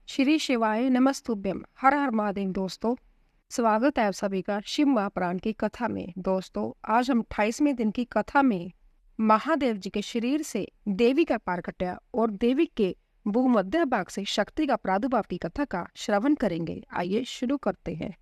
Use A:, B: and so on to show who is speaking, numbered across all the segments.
A: श्री शिवाय नमस्तुभ्यम। हर हर महादेव। दोस्तों, स्वागत है आप सभी का शिव महापुराण की कथा में। दोस्तों, आज हम 28वें दिन की कथा में महादेव जी के शरीर से देवी का पारकट्या और देवी के भूमध्य भाग से शक्ति का प्रादुर्भाव की कथा का श्रवण करेंगे। आइए शुरू करते हैं।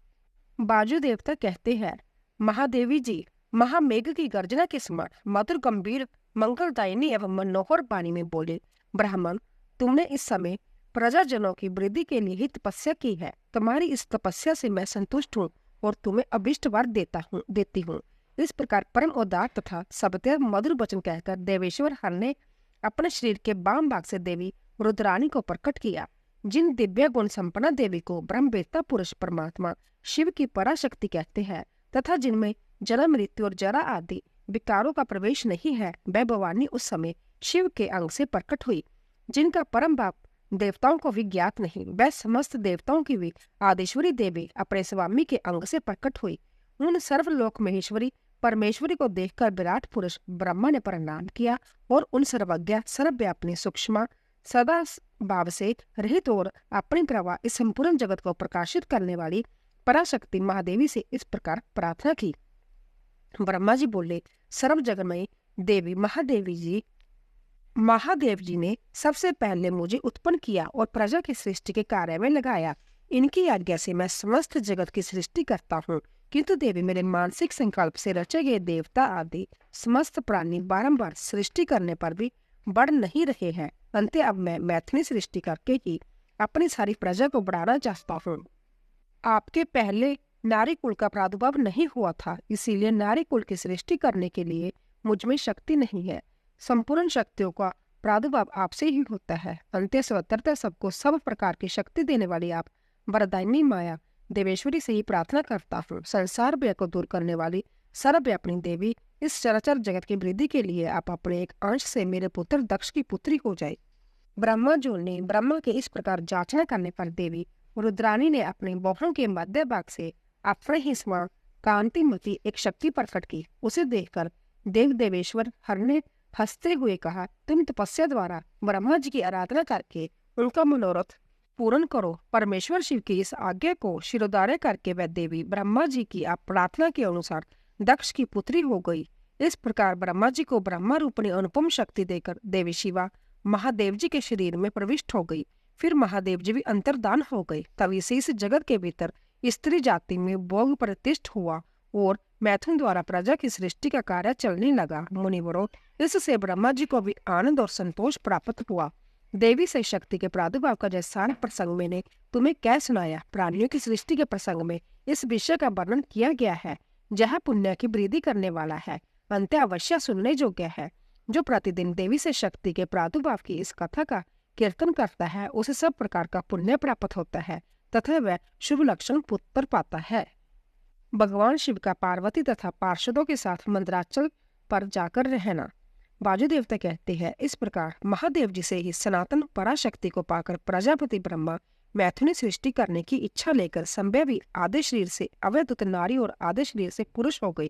A: बाजू देवता कहते हैं, महादेवी जी महामेघ की गर्जना के समान मधुर गंभीर मंगलदायिनी एवं मनोहर वाणी में बोले, ब्राह्मण, तुमने इस समय प्रजाजनों की वृद्धि के लिए ही तपस्या की है। तुम्हारी इस तपस्या से मैं संतुष्ट हूँ और तुम्हें अभिष्ट वर देती हूँ। इस प्रकार परम उदार तथा सत्य मधुर वचन कहकर देवेश्वर हर ने अपने शरीर के वाम भाग से देवी रुद्राणी को प्रकट किया। जिन दिव्य गुण संपन्न देवी को ब्रह्मवेत्ता पुरुष परमात्मा शिव की पराशक्ति कहते हैं तथा जिनमें जन्म मृत्यु और जरा आदि विकारों का प्रवेश नहीं है, वह भवानी उस समय शिव के अंग से प्रकट हुई। जिनका परम भाव देवताओं को भी ज्ञात नहीं, वह समस्त देवताओं की भी आदिश्वरी देवी अपने स्वामी के अंग से प्रकट हुई। उन सर्वलोक महेश्वरी परमेश्वरी को देखकर विराट पुरुष ब्रह्मा ने प्रणाम किया और उन सर्वज्ञ सर्वव्यापी सूक्ष्म सदा भाव से रहित और अपनी प्रभा इस संपूर्ण जगत को प्रकाशित करने वाली पराशक्ति महादेवी से इस प्रकार प्रार्थना की। ब्रह्मा जी बोले, सर्व जगन्मयी देवी महादेव जी ने सबसे पहले मुझे उत्पन्न किया और प्रजा की सृष्टि के कार्य में लगाया। इनकी आज्ञा से मैं समस्त जगत की सृष्टि करता हूँ, किंतु देवी मेरे मानसिक संकल्प से रचे गए देवता आदि समस्त प्राणी बारंबार सृष्टि करने पर भी बढ़ नहीं रहे हैं। अंत अब मैं मैथिली सृष्टि करके ही अपनी सारी प्रजा को बढ़ाना चाहता हूँ। आपके पहले नारी कुल का प्रादुर्भाव नहीं हुआ था, इसीलिए नारी कुल की सृष्टि करने के लिए मुझ में शक्ति नहीं है। संपूर्ण शक्तियों का प्रादुर्भाव आपसे ही होता है। अंत्य स्वतंत्रता सबको सब प्रकार की शक्ति देने वाली आप वरदायिनी माया देवेश्वरी से ही प्रार्थना करता हूँ। संसार व्यय को दूर करने वाली सर्वव्यापिनी देवी, इस चराचर जगत की वृद्धि के लिए आप अपने एक अंश से मेरे पुत्र दक्ष की पुत्री हो जाए। ब्रह्मा जो ने ब्रह्मा के इस प्रकार जांचना करने पर देवी रुद्राणी ने अपने बाहों के मध्य भाग से अपने ही स्मरण कांतिमती एक शक्ति प्रकट की। उसे देखकर देवेश्वर हर ने हंसते हुए कहा, तुम तपस्या द्वारा ब्रह्मा जी की आराधना करके उनका मनोरथ पूर्ण करो। परमेश्वर शिव की इस आज्ञा को शिरोधार्य करके वह देवी ब्रह्मा जी की आप प्रार्थना के अनुसार दक्ष की पुत्री हो गई। इस प्रकार ब्रह्मा जी को ब्रह्मा रूपणी अनुपम शक्ति देकर देवी शिवा महादेव जी के शरीर में प्रविष्ट हो गई। फिर महादेव जी भी अंतर्धान हो गए। तभी से इस जगत के भीतर स्त्री जाति में भोग प्रतिष्ठ हुआ और मैथुन द्वारा प्रजा की सृष्टि का कार्य चलने लगा। मुनिवरों, इससे ब्रह्मा जी को भी आनंद और संतोष प्राप्त हुआ। देवी से शक्ति के प्रादुर्भाव का जैसा प्रसंग मैंने तुम्हें कह सुनाया, प्राणियों की सृष्टि के प्रसंग में इस विषय का वर्णन किया गया है। जहाँ पुण्य की वृद्धि करने वाला है, अंत्य अवश्य सुनने योग्य है। जो प्रतिदिन देवी से शक्ति के प्रादुर्भाव की इस कथा का कीर्तन करता है, उसे सब प्रकार का पुण्य प्राप्त होता है तथा वह शुभ लक्षण पुत्र पाता है। भगवान शिव का पार्वती तथा पार्षदों के साथ मंदराचल पर जाकर रहना। बाजू देवता कहते हैं, इस प्रकार महादेव जी से ही सनातन पराशक्ति को पाकर प्रजापति ब्रह्मा मैथुनी सृष्टि करने की इच्छा लेकर संभवी आधे शरीर से अवैधुत नारी और आधे शरीर से पुरुष हो गई।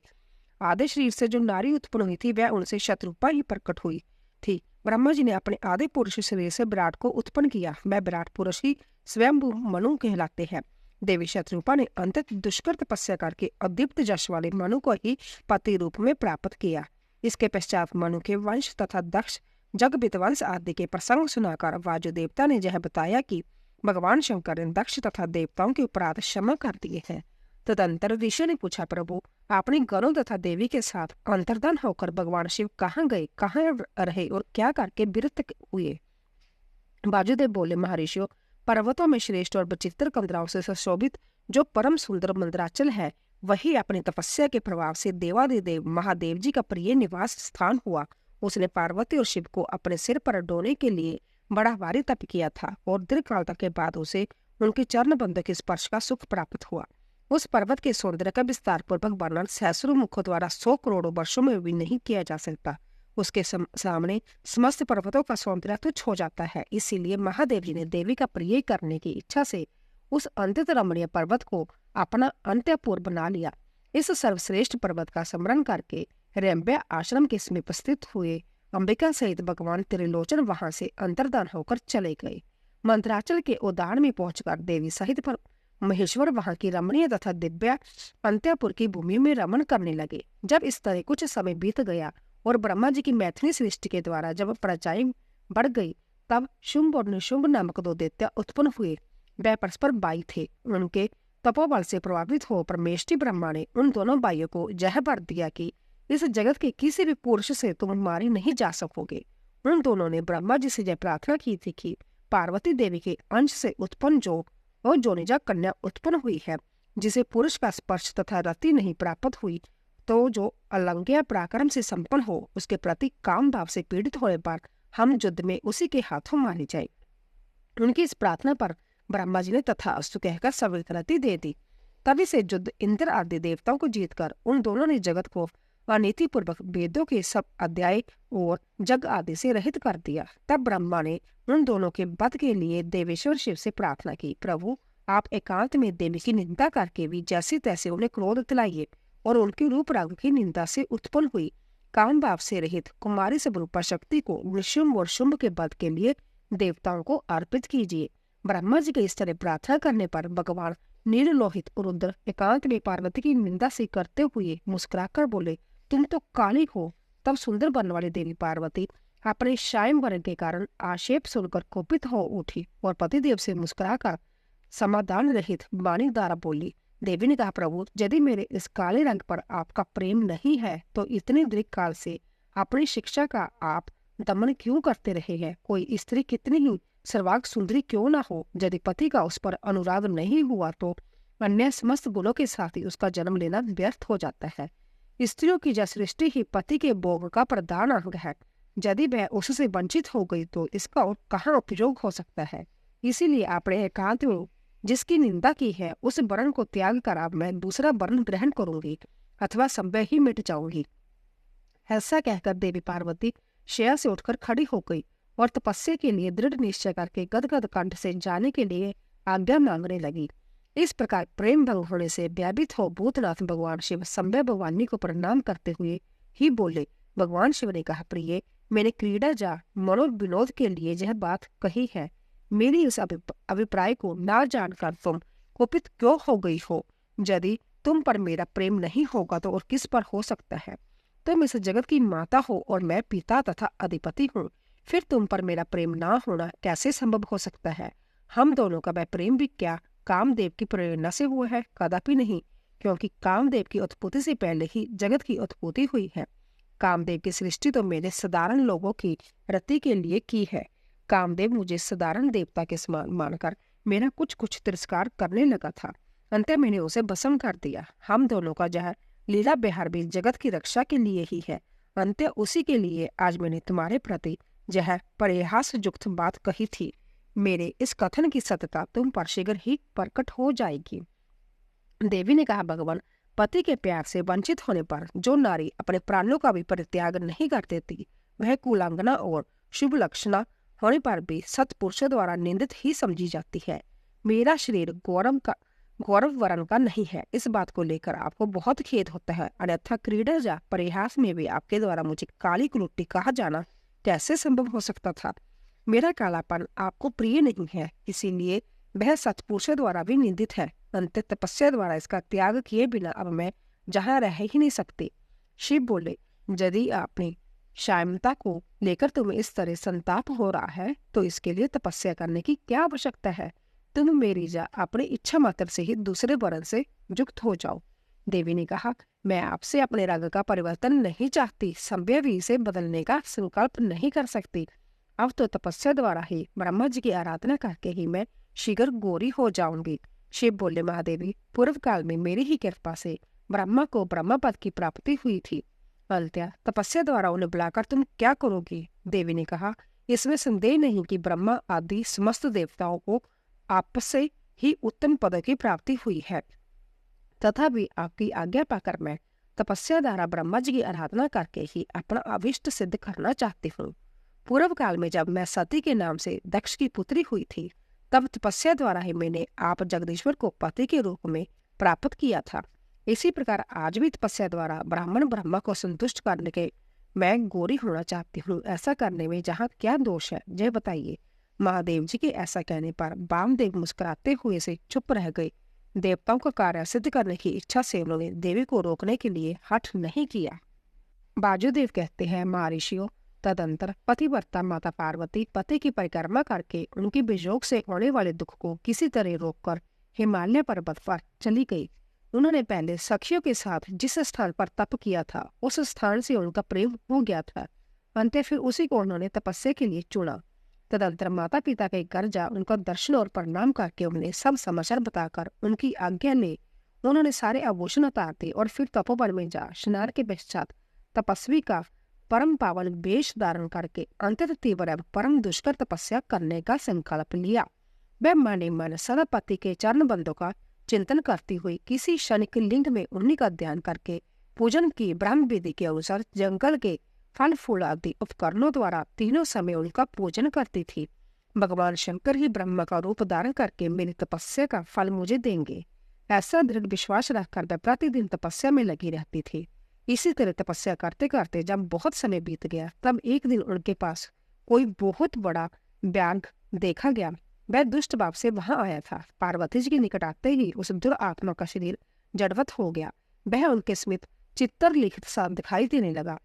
A: आधे शरीर से जो नारी उत्पन्न हुई थी वह उनसे शत्रुपा ही प्रकट हुई थी। ब्रह्मा जी ने अपने आधे पुरुष शरीर से विराट को उत्पन्न किया। वह विराट पुरुष ही स्वयंभू मनु कहलाते हैं। देवी शत्रुपा ने अंततः दुष्कर तपस्या करके अदीप्त जश वाले मनु को ही पति रूप में प्राप्त किया। इसके पश्चात मनु के वंश तथा दक्ष जग विध्वंस आदि के प्रसंग सुनाकर वाजु देवता ने यह बताया कि भगवान शंकर ने दक्ष तथा देवताओं के अपराध क्षमा कर दिए हैं। तदंतर ऋषि ने पूछा, प्रभु, आपने गरुड़ तथा देवी के साथ अंतर्धान होकर भगवान शिव कहाँ गए, कहाँ रहे और क्या करके विरत हुए? बाजुदेव बोले, महर्षियों, पर्वतों में श्रेष्ठ और विचित्र कंदराओं से सुशोभित जो परम सुंदर मंदराचल है, वही अपनी तपस्या के प्रभाव से देवादिदेव महादेव जी का प्रिय निवास स्थान हुआ। उसने पार्वती और शिव को अपने सिर पर ढोने के लिए बड़ा भारी तप किया था और दीर्घ काल तक के बाद उसे उनके चरण बंधों के स्पर्श का सुख प्राप्त हुआ। उस पर्वत के सौंदर्य का विस्तार पूर्वक वर्णन सहस्रों मुखों द्वारा 100 करोड़ों वर्षों में भी नहीं किया जा सकता। उसके सामने समस्त पर्वतों का सौंदर्य तुच्छ हो जाता है। इसीलिए महादेव जी ने देवी का प्रिय करने की इच्छा से उस अत्यंत रमणीय पर्वत को अपना अंत्यपुर बना लिया। इस सर्वश्रेष्ठ पर्वत का स्मरण करके रंभ्या आश्रम के समीप स्थित हुए अंबिका सहित भगवान त्रिलोचन वहां से अंतर्धान होकर चले गए। मंत्राचल के उद्यान में पहुंचकर देवी सहित पर महेश्वर वहां की रमणीय तथा दिव्य अंत्यपुर की भूमि में रमण करने लगे। जब इस तरह कुछ समय बीत गया और ब्रह्मा जी की मैथिली सृष्टि के द्वारा जब प्रजाएं बढ़ गई, तब शुंभ और निशुंभ नामक दो दैत्य उत्पन्न हुए। वे परस्पर बाई थे। उनके तपोबल से प्रभावित हो परमेष्टि ब्रह्मा ने उन दोनों बाइयों को यह वर दिया कि इस जगत के किसी भी पुरुष से तुम मारे नहीं जा सकोगे। उन दोनों ने ब्रह्मा जी से यह प्रार्थना की थी कि पार्वती देवी के अंश से उत्पन्न जो और जोनिजा कन्या उत्पन्न हुई है, जिसे पुरुष का स्पर्श तथा रति नहीं प्राप्त हुई, तो जो अलंघ्य पराक्रम से संपन्न हो, उसके प्रति काम भाव से पीड़ित होने पर हम युद्ध में उसी के हाथों मारे जाए। उनकी इस प्रार्थना पर ब्रह्मा जी ने तथास्तु कहकर स्वीकृति दे दी। तभी से युद्ध इंद्र आदि देवताओं को जीतकर उन दोनों ने जगत को अनीति पूर्वक वेदों के सब अध्याय और जग आदि से रहित कर दिया। तब ब्रह्मा ने उन दोनों के वध के लिए देवेश्वर शिव से प्रार्थना की, प्रभु आप एकांत में देवी की निंदा करके भी जैसे तैसे उन्हें क्रोध दिलाइए और उनकी रूप रंग की निंदा से उत्पन्न हुई काम भाव से रहित कुमारी स्वरूपा शक्ति को निशुंभ और शुंभ के वध के लिए देवताओं को अर्पित कीजिए। ब्रह्मा जी के इस तरह प्रार्थना करने पर भगवान नीललोहित रुद्र एकांत में पार्वती की निंदा से करते हुए मुस्कुराकर बोले, तुम तो काली हो। तब सुंदर बनने वाली देवी पार्वती अपने श्याम वर्ण के कारण आक्षेप सुनकर कुपित हो उठी और पतिदेव से मुस्कुराकर समाधान रहित वाणी द्वारा बोली। देवी ने कहा, प्रभु यदि मेरे इस काले रंग पर आपका प्रेम नहीं है तो इतने दीर्घ काल से अपनी शिक्षा का आप दमन क्यों करते रहे हैं? कोई स्त्री कितनी ही सर्वांग सुंदरी क्यों ना हो, यदि पति का उस पर अनुराग नहीं हुआ तो अन्य समस्त गुणों के साथ ही उसका जन्म लेना व्यर्थ हो जाता है। स्त्रियों की यह सृष्टि ही पति के भोग का प्रधान अंग है। यदि वह उससे वंचित हो गई तो इसका कहाँ उपयोग हो सकता है? इसीलिए आपने एकांत में जिसकी निंदा की है उस वर्ण को त्याग कर अब मैं दूसरा वर्ण ग्रहण करूंगी अथवा संभव ही मिट जाऊंगी। ऐसा कहकर देवी पार्वती शैया से उठकर खड़ी हो गई और तपस्या के लिए दृढ़ निश्चय करके गदगद कंठ से जाने के लिए आज्ञा मांगने लगी। इस प्रकार प्रेम भंग होने से व्यापित हो भूतनाथ भगवान शिव संभव भवानी को प्रणाम करते हुए ही बोले। भगवान शिव ने कहा, प्रिय मैंने क्रीड़ा जा मनोविनोद के लिए यह बात कही है। मेरी इस अभिप्राय को ना जानकर तुम कुपित क्यों हो गई हो? यदि तुम पर मेरा प्रेम नहीं होगा तो और किस पर हो सकता है? तुम इस जगत की माता हो और मैं पिता तथा अधिपति हूँ। फिर तुम पर मेरा प्रेम ना होना कैसे संभव हो सकता है? हम दोनों का वह प्रेम भी क्या कामदेव की प्रेरणा से हुआ है? कदापि नहीं, क्योंकि कामदेव की उत्पत्ति से पहले ही जगत की उत्पत्ति हुई है। कामदेव की सृष्टि तो मैंने साधारण लोगों की रति के लिए की है। कामदेव मुझे साधारण देवता के समान मानकर मेरा कुछ कुछ तिरस्कार करने लगा था। अंत मैंने उसे भस्म कर दिया। हम दोनों का यह लीला बिहार भी जगत की रक्षा के लिए ही है। अंत उसी के लिए आज मैंने तुम्हारे प्रति यह परिहास युक्त बात कही थी। मेरे इस कथन की सत्यता तुम पर शीघ्र ही प्रकट हो जाएगी। देवी ने कहा, भगवान पति के प्यार से वंचित होने पर जो नारी अपने प्राणों का भी परित्याग नहीं कर देती वह कुलांगना और शुभ लक्षणा होने पर भी सत्पुरुषों द्वारा निंदित ही समझी जाती है। मेरा शरीर गौरव वर्ण का नहीं है। इस बात को लेकर आपको बहुत खेद होता है, अन्यथा क्रीड़ा या परिहास में भी आपके द्वारा मुझे काली कुलुट्टी कहा जाना कैसे संभव हो सकता था? मेरा कालापन आपको प्रिय नहीं है, इसीलिए वह सत्पुरुषों द्वारा भी निंदित है। अंत तपस्या द्वारा इसका त्याग किए बिना अब मैं जहाँ रह ही नहीं सकती। शिव बोले, यदि आपने श्यामता को लेकर तुम्हें इस तरह संताप हो रहा है तो इसके लिए तपस्या करने की क्या आवश्यकता है? तुम मेरी जा अपनी इच्छा मात्र से ही दूसरे वर्ण से युक्त हो जाओ। देवी ने कहा, मैं आपसे अपने रंग का परिवर्तन नहीं चाहती, संभव ही इसे बदलने का संकल्प नहीं कर सकती। अब तो तपस्या द्वारा ही ब्रह्मा जी की आराधना करके ही मैं शीघ्र गोरी हो जाऊंगी। शिव बोले, महादेवी पूर्व काल में मेरी ही कृपा से ब्रह्मा को ब्रह्म पद की प्राप्ति हुई थी। अल्त्या तपस्या द्वारा उन्हें बुलाकर तुम क्या करोगी? देवी ने कहा, इसमें संदेह नहीं कि ब्रह्मा आदि समस्त देवताओं को आपस से ही उत्तम पद की प्राप्ति हुई है। तथापि आपकी आज्ञा पाकर मैं तपस्या द्वारा ब्रह्मा जी की आराधना करके ही अपना अभिष्ट सिद्ध करना चाहती हूँ। पूर्व काल में जब मैं सती के नाम से दक्ष की पुत्री हुई थी तब तपस्या द्वारा ही मैंने आप जगदीश्वर को पति के रूप में प्राप्त किया था। इसी प्रकार आज भी तपस्या द्वारा ब्राह्मण ब्रह्मा को संतुष्ट करने के मैं गोरी होना चाहती हूँ। ऐसा करने में जहाँ क्या दोष है यह बताइए। महादेव जी के ऐसा कहने पर वामदेव मुस्कुराते हुए से चुप रह गए। देवताओं का कार्य सिद्ध करने की इच्छा से उन्होंने देवी को रोकने के लिए हठ नहीं किया। बाजुदेव कहते हैं, महर्षियों, तदंतर पतिव्रता माता पार्वती पति की परिक्रमा करके उनके वियोग से होने वाले दुख को किसी तरह रोककर हिमालय पर्वत पर चली गई। उन्होंने पहले सखियों के साथ जिस स्थान पर तप किया था उस स्थान से उनका प्रेम हो गया था। अंत फिर उसी को उन्होंने तपस्या के लिए चुना। तदंतर माता पिता के घर जा उनका दर्शन और प्रणाम करके उन्हें सब समाचार बताकर उनकी आज्ञा ले उन्होंने सारे आभूषण उतार दिए और फिर तपोवन में जा स्नान के पश्चात तपस्वी का परम पावन वेश धारण करके अंततः तीव्र एवं परम दुष्कर तपस्या करने का संकल्प लिया। वह मन मन सदा पति के चरण बंदों का चिंतन करती हुई किसी शनिक लिंग में उन्हीं का ध्यान करके पूजन की ब्रह्म विधि के अनुसार जंगल के फल फूल आदि उपकरणों द्वारा तीनों समय उनका पूजन करती थी। भगवान शंकर ही ब्रह्म का रूप धारण करके मेरी तपस्या का फल मुझे देंगे, ऐसा दृढ़ विश्वास रखकर वह प्रतिदिन तपस्या में लगी रहती थी। इसी तरह तपस्या करते करते जब बहुत समय बीत गया तब एक दिन उनके पास कोई बहुत बड़ा व्याघ्र देखा गया। वह दुष्ट भाव से वहां आया था। पार्वती जी के निकट आते ही उस दुरात्मा का शरीर जड़वत हो गया। वह उनके समीप चित्तर लिखित सा दिखाई देने लगा।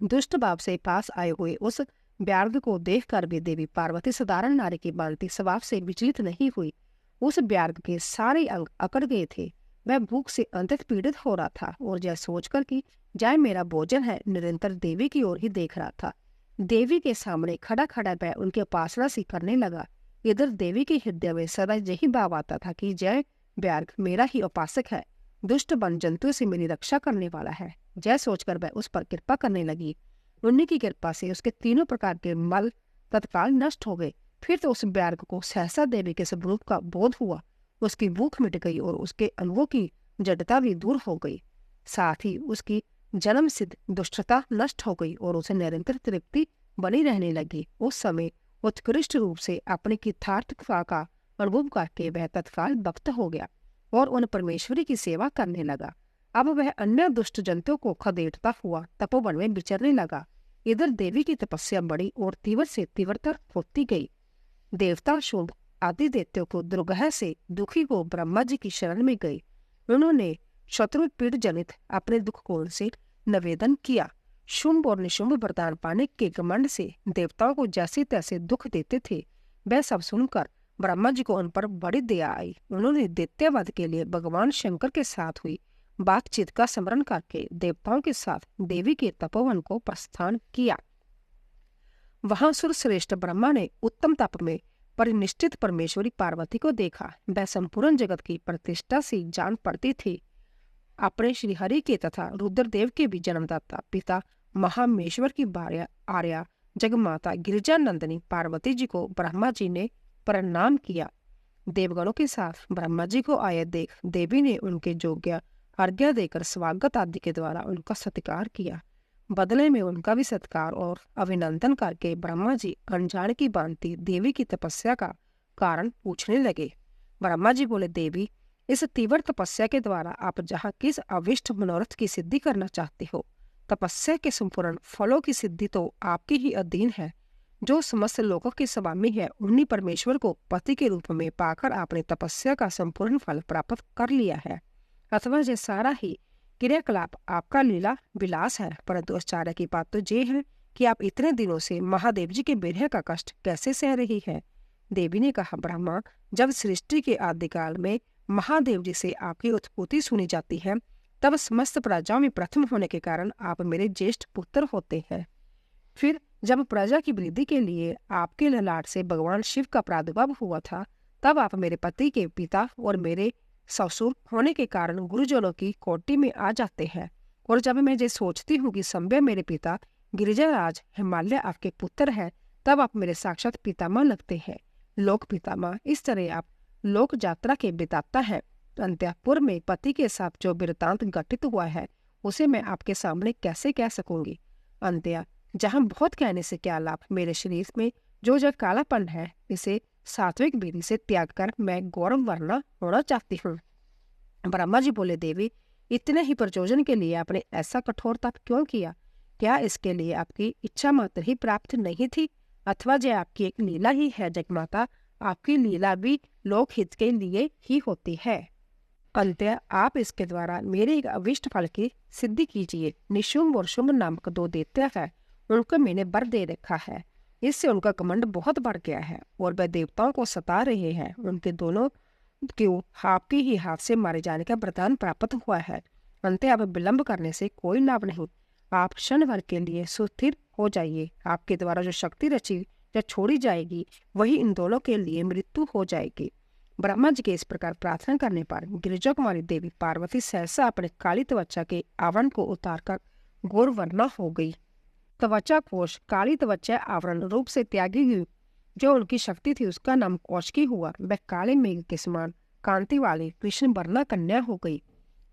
A: दुष्ट भाव से पास आए हुए उस व्याघ्र को देखकर भी देवी पार्वती साधारण नारी की भांति स्वभाव से विचलित नहीं हुई। उस व्याघ्र के सारे अंग अकड़ गए थे। वह भूख से अंतत पीड़ित हो रहा था और यह सोचकर कि जाए मेरा भोजन है, निरंतर देवी की ओर ही देख रहा था। देवी के सामने खड़ा खड़ा वह उनके उपासना सी करने लगा। इधर देवी के हृदय में सदा यही भाव आता था कि जय व्याघ्र मेरा ही उपासक है, दुष्ट वन जंतु से मेरी रक्षा करने वाला है। जय सोचकर वह उस पर कृपा करने लगी। उन्हीं की कृपा से उसके तीनों प्रकार के मल तत्काल नष्ट हो गए। फिर तो उस व्याघ्र को सहसा देवी के स्वरूप का बोध हुआ। उसकी भूख मिट गई और उसके अंगों की जड़ता भी दूर हो गई। साथ ही उसकी जन्म सिद्ध दुष्टता नष्ट हो गई और उसे निरंतर तृप्ति बनी रहने लगी। उस समय उत्कृष्ट रूप से अपनी यथार्थता का अनुभव करके वह तत्काल भक्त हो गया और उन परमेश्वरी की सेवा करने लगा। अब वह अन्य दुष्ट जंतुओं को खदेड़ता हुआ तपोवन में विचरने लगा। इधर देवी की तपस्या बढ़ी और तीव्र से तीव्रतर होती गई। देवता शुंभ आदि दैत्यों को दुर्गह से दुखी को ब्रह्मा जी की शरण में गए। उन्होंने शत्रु पीड़ जनित अपने दुख को उनसे निवेदन किया। शुंभ और निशुंभ वरदान पाने के घमंड से देवताओं को जैसे तैसे दुख देते थे। वह सब सुनकर ब्रह्मा जी को उन पर बड़ी दया आई। उन्होंने दैत्यवध के लिए भगवान शंकर के साथ हुई बातचीत का स्मरण करके देवताओं के साथ देवी के तपोवन को प्रस्थान किया। वहां सुरश्रेष्ठ ब्रह्मा ने उत्तम तप में परिनिष्ठित परमेश्वरी पार्वती को देखा। वह संपूर्ण जगत की प्रतिष्ठा से जान पड़ती थी। अपने श्रीहरि के तथा रुद्रदेव के भी जन्मदाता पिता महामेश्वर की भार्या आर्या जगमाता गिरिजा नंदिनी पार्वती जी को ब्रह्मा जी ने प्रणाम किया। देवगणों के साथ ब्रह्मा जी को आए देख देवी ने उनके योग्य आज्ञा देकर स्वागत आदि के द्वारा उनका सत्कार किया। बदले में उनका भी सत्कार और अभिनंदन करके ब्रह्मा जी अनजान की भांति देवी की तपस्या का कारण पूछने लगे। ब्रह्मा जी बोले, देवी, इस तीव्र तपस्या के द्वारा आप जहाँ किस अविष्ट मनोरथ की सिद्धि करना चाहते हो, तपस्या के संपूर्ण फलों की सिद्धि तो आपके ही अधीन है। जो समस्त लोगों के स्वामी है, उन्हीं परमेश्वर को पति के रूप में पाकर आपने तपस्या का संपूर्ण फल प्राप्त कर लिया है। अथवा यह सारा ही क्रियाकलाप आपका लीला विलास है। परंतु आश्चर्य की बात तो ये है कि आप इतने दिनों से महादेव जी के विरह का कष्ट कैसे सह रही है। देवी ने कहा, ब्रह्मा, जब सृष्टि के आदिकाल में महादेव जी से आपकी उत्पत्ति सुनी जाती है, तब समस्त प्रजाओं में प्रथम होने के कारण आप मेरे ज्येष्ठ पुत्र होते हैं। फिर जब प्रजा की वृद्धि के लिए आपके ललाट से भगवान शिव का प्रादुर्भाव हुआ था, तब आप मेरे पति के पिता और मेरे ससुर होने के कारण गुरुजनों की कोटि में आ जाते हैं। और जब मैं ये सोचती हूँ कि संभव मेरे पिता गिरिजाराज हिमालय आपके पुत्र है, तब आप मेरे साक्षात पितामह लगते हैं, लोक पितामह। इस तरह आप लोक यात्रा के बिताता है। अंत्यपुर में पति के साथ जो वृतांत घटित हुआ है, उसे मैं आपके सामने कैसे कह सकूंगी। अंत्य, जहाँ बहुत कहने से क्या लाभ। मेरे शरीर में जो कालापन है, इसे सात्विक विधि से त्याग कर मैं गौरव वर्ण होना चाहती हूँ। ब्रह्मा जी बोले, देवी, इतने ही प्रयोजन के लिए आपने ऐसा कठोर तप क्यों किया? क्या इसके लिए आपकी इच्छा मात्र ही प्राप्त नहीं थी? अथवा जो आपकी एक लीला ही है जगमाता, आपकी लीला भी लोकहित के लिए ही होती है। अंतः आप इसके द्वारा मेरे एक अविष्ट फल की सिद्धि कीजिए। निशुंभ और शुंभ नामक 2 दैत्य है, उनको मैंने वर दे रखा है। इससे उनका घमंड बहुत बढ़ गया है और वह देवताओं को सता रहे हैं। उनके दोनों क्यों आपके ही हाथ से मारे जाने का वरदान प्राप्त हुआ है। अंतः अब विलंब करने से कोई लाभ नहीं। आप क्षण भर के लिए सुस्थिर हो जाइए। आपके द्वारा जो शक्ति रची या छोड़ी जाएगी, वही इन दोनों के लिए मृत्यु हो जाएगी। ब्रह्मा जी के इस प्रकार प्रार्थना करने पर गिरिजा कुमारी देवी पार्वती सहसा अपने काली त्वचा के आवरण को उतारकर घोर वर्णा हो गई। त्वचा कोश काली त्वचा आवरण रूप से त्यागी गई। जो उनकी शक्ति थी उसका नाम कौशिकी हुआ। वह काले मेघ के समान कांति वाली कृष्ण वर्णा कन्या हो गई।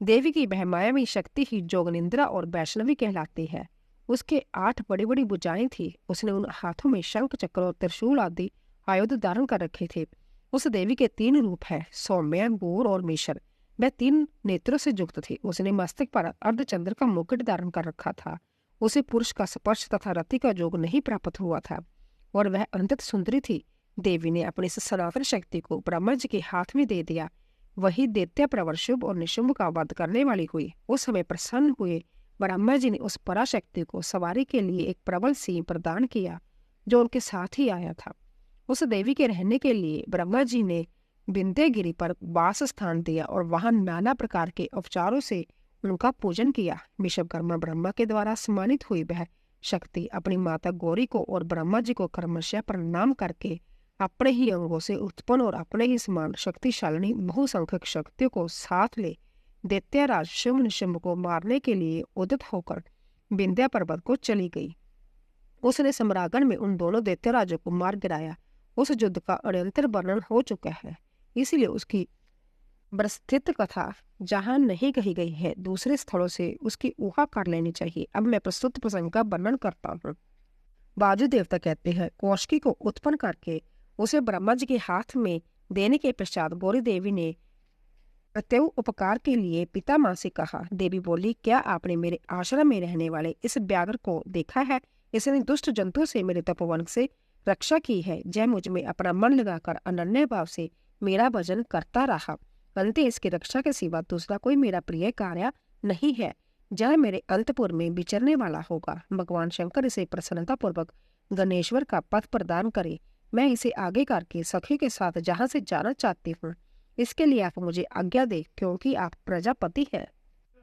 A: देवी की वह मायावी शक्ति ही जोगनिंद्रा और वैष्णवी कहलाती है। उसके 8 बड़ी बड़ी भुजाएं थी। उसने उन हाथों में शंख चक्र और त्रिशूल आदि आयुध धारण कर रखे थे। उस देवी के 3 रूप है, सौम्य, गौर और मिश्र। वह 3 नेत्रों से युक्त थी। उसने मस्तक पर अर्धचंद्र का मुकुट धारण कर रखा था। उसे पुरुष का स्पर्श तथा रति का योग नहीं प्राप्त हुआ था और वह अत्यंत सुंदरी थी। देवी ने अपनी इस सनातन शक्ति को ब्रह्मा जी के हाथ में दे दिया। वही दैत्य प्रवर शुभ और निशुंभ का वध करने वाली हुई। उस समय प्रसन्न हुए ब्रह्मा जी ने उस पराशक्ति को सवारी के लिए एक प्रबल सिंह प्रदान किया, जो उनके साथ ही आया था। उस देवी के रहने के लिए ब्रह्मा जी ने विंध्यगिरि पर वास स्थान दिया और वहां नाना प्रकार के उपचारों से उनका पूजन किया। विश्वकर्मा ब्रह्मा के द्वारा सम्मानित हुई वह शक्ति अपनी माता गौरी को और ब्रह्मा जी को क्रमशः प्रणाम करके अपने ही अंगों से उत्पन्न और अपने ही समान शक्तिशालिनी बहुसंख्यक शक्तियों को साथ ले दैत्यराज शुंभ निशुंभ को मारने के लिए उदित होकर विंध्या पर्वत को चली गई। उसने सम्रागण में उन दोनों दैत्यराजों को मार गिराया। उस युद्ध का अनंतर वर्णन हो चुका है, इसलिए उसकी प्रस्थित कथा जहां नहीं कही गई है, दूसरे स्थलों से उसकी ऊहा कर लेनी चाहिए। अब मैं प्रस्तुत प्रसंग का वर्णन करता हूँ। बाजू देवता कहते हैं, कौशिकी को उत्पन्न करके उसे ब्रह्मा जी के हाथ में देने के पश्चात गौरी देवी ने प्रत्यु उपकार के लिए पिता माँ से कहा। देवी बोली, क्या आपने मेरे आश्रम में रहने वाले इस व्याघ्र को देखा है? इसने दुष्ट जंतु से मेरे तपोवन से रक्षा की है। जय मुझ में अपना मन लगाकर अनन्य भाव से मेरा भजन करता रहा। अंत इसकी रक्षा के सिवा दूसरा कोई मेरा प्रिय कार्य नहीं है। जय मेरे अंतपुर में विचरने वाला होगा। भगवान शंकर इसे प्रसन्नता पूर्वक गणेश्वर का पथ प्रदान करे। मैं इसे आगे करके सखी के साथ जहां से जाना चाहती हूँ, इसके लिए आप मुझे आज्ञा दे, क्योंकि आप प्रजापति हैं।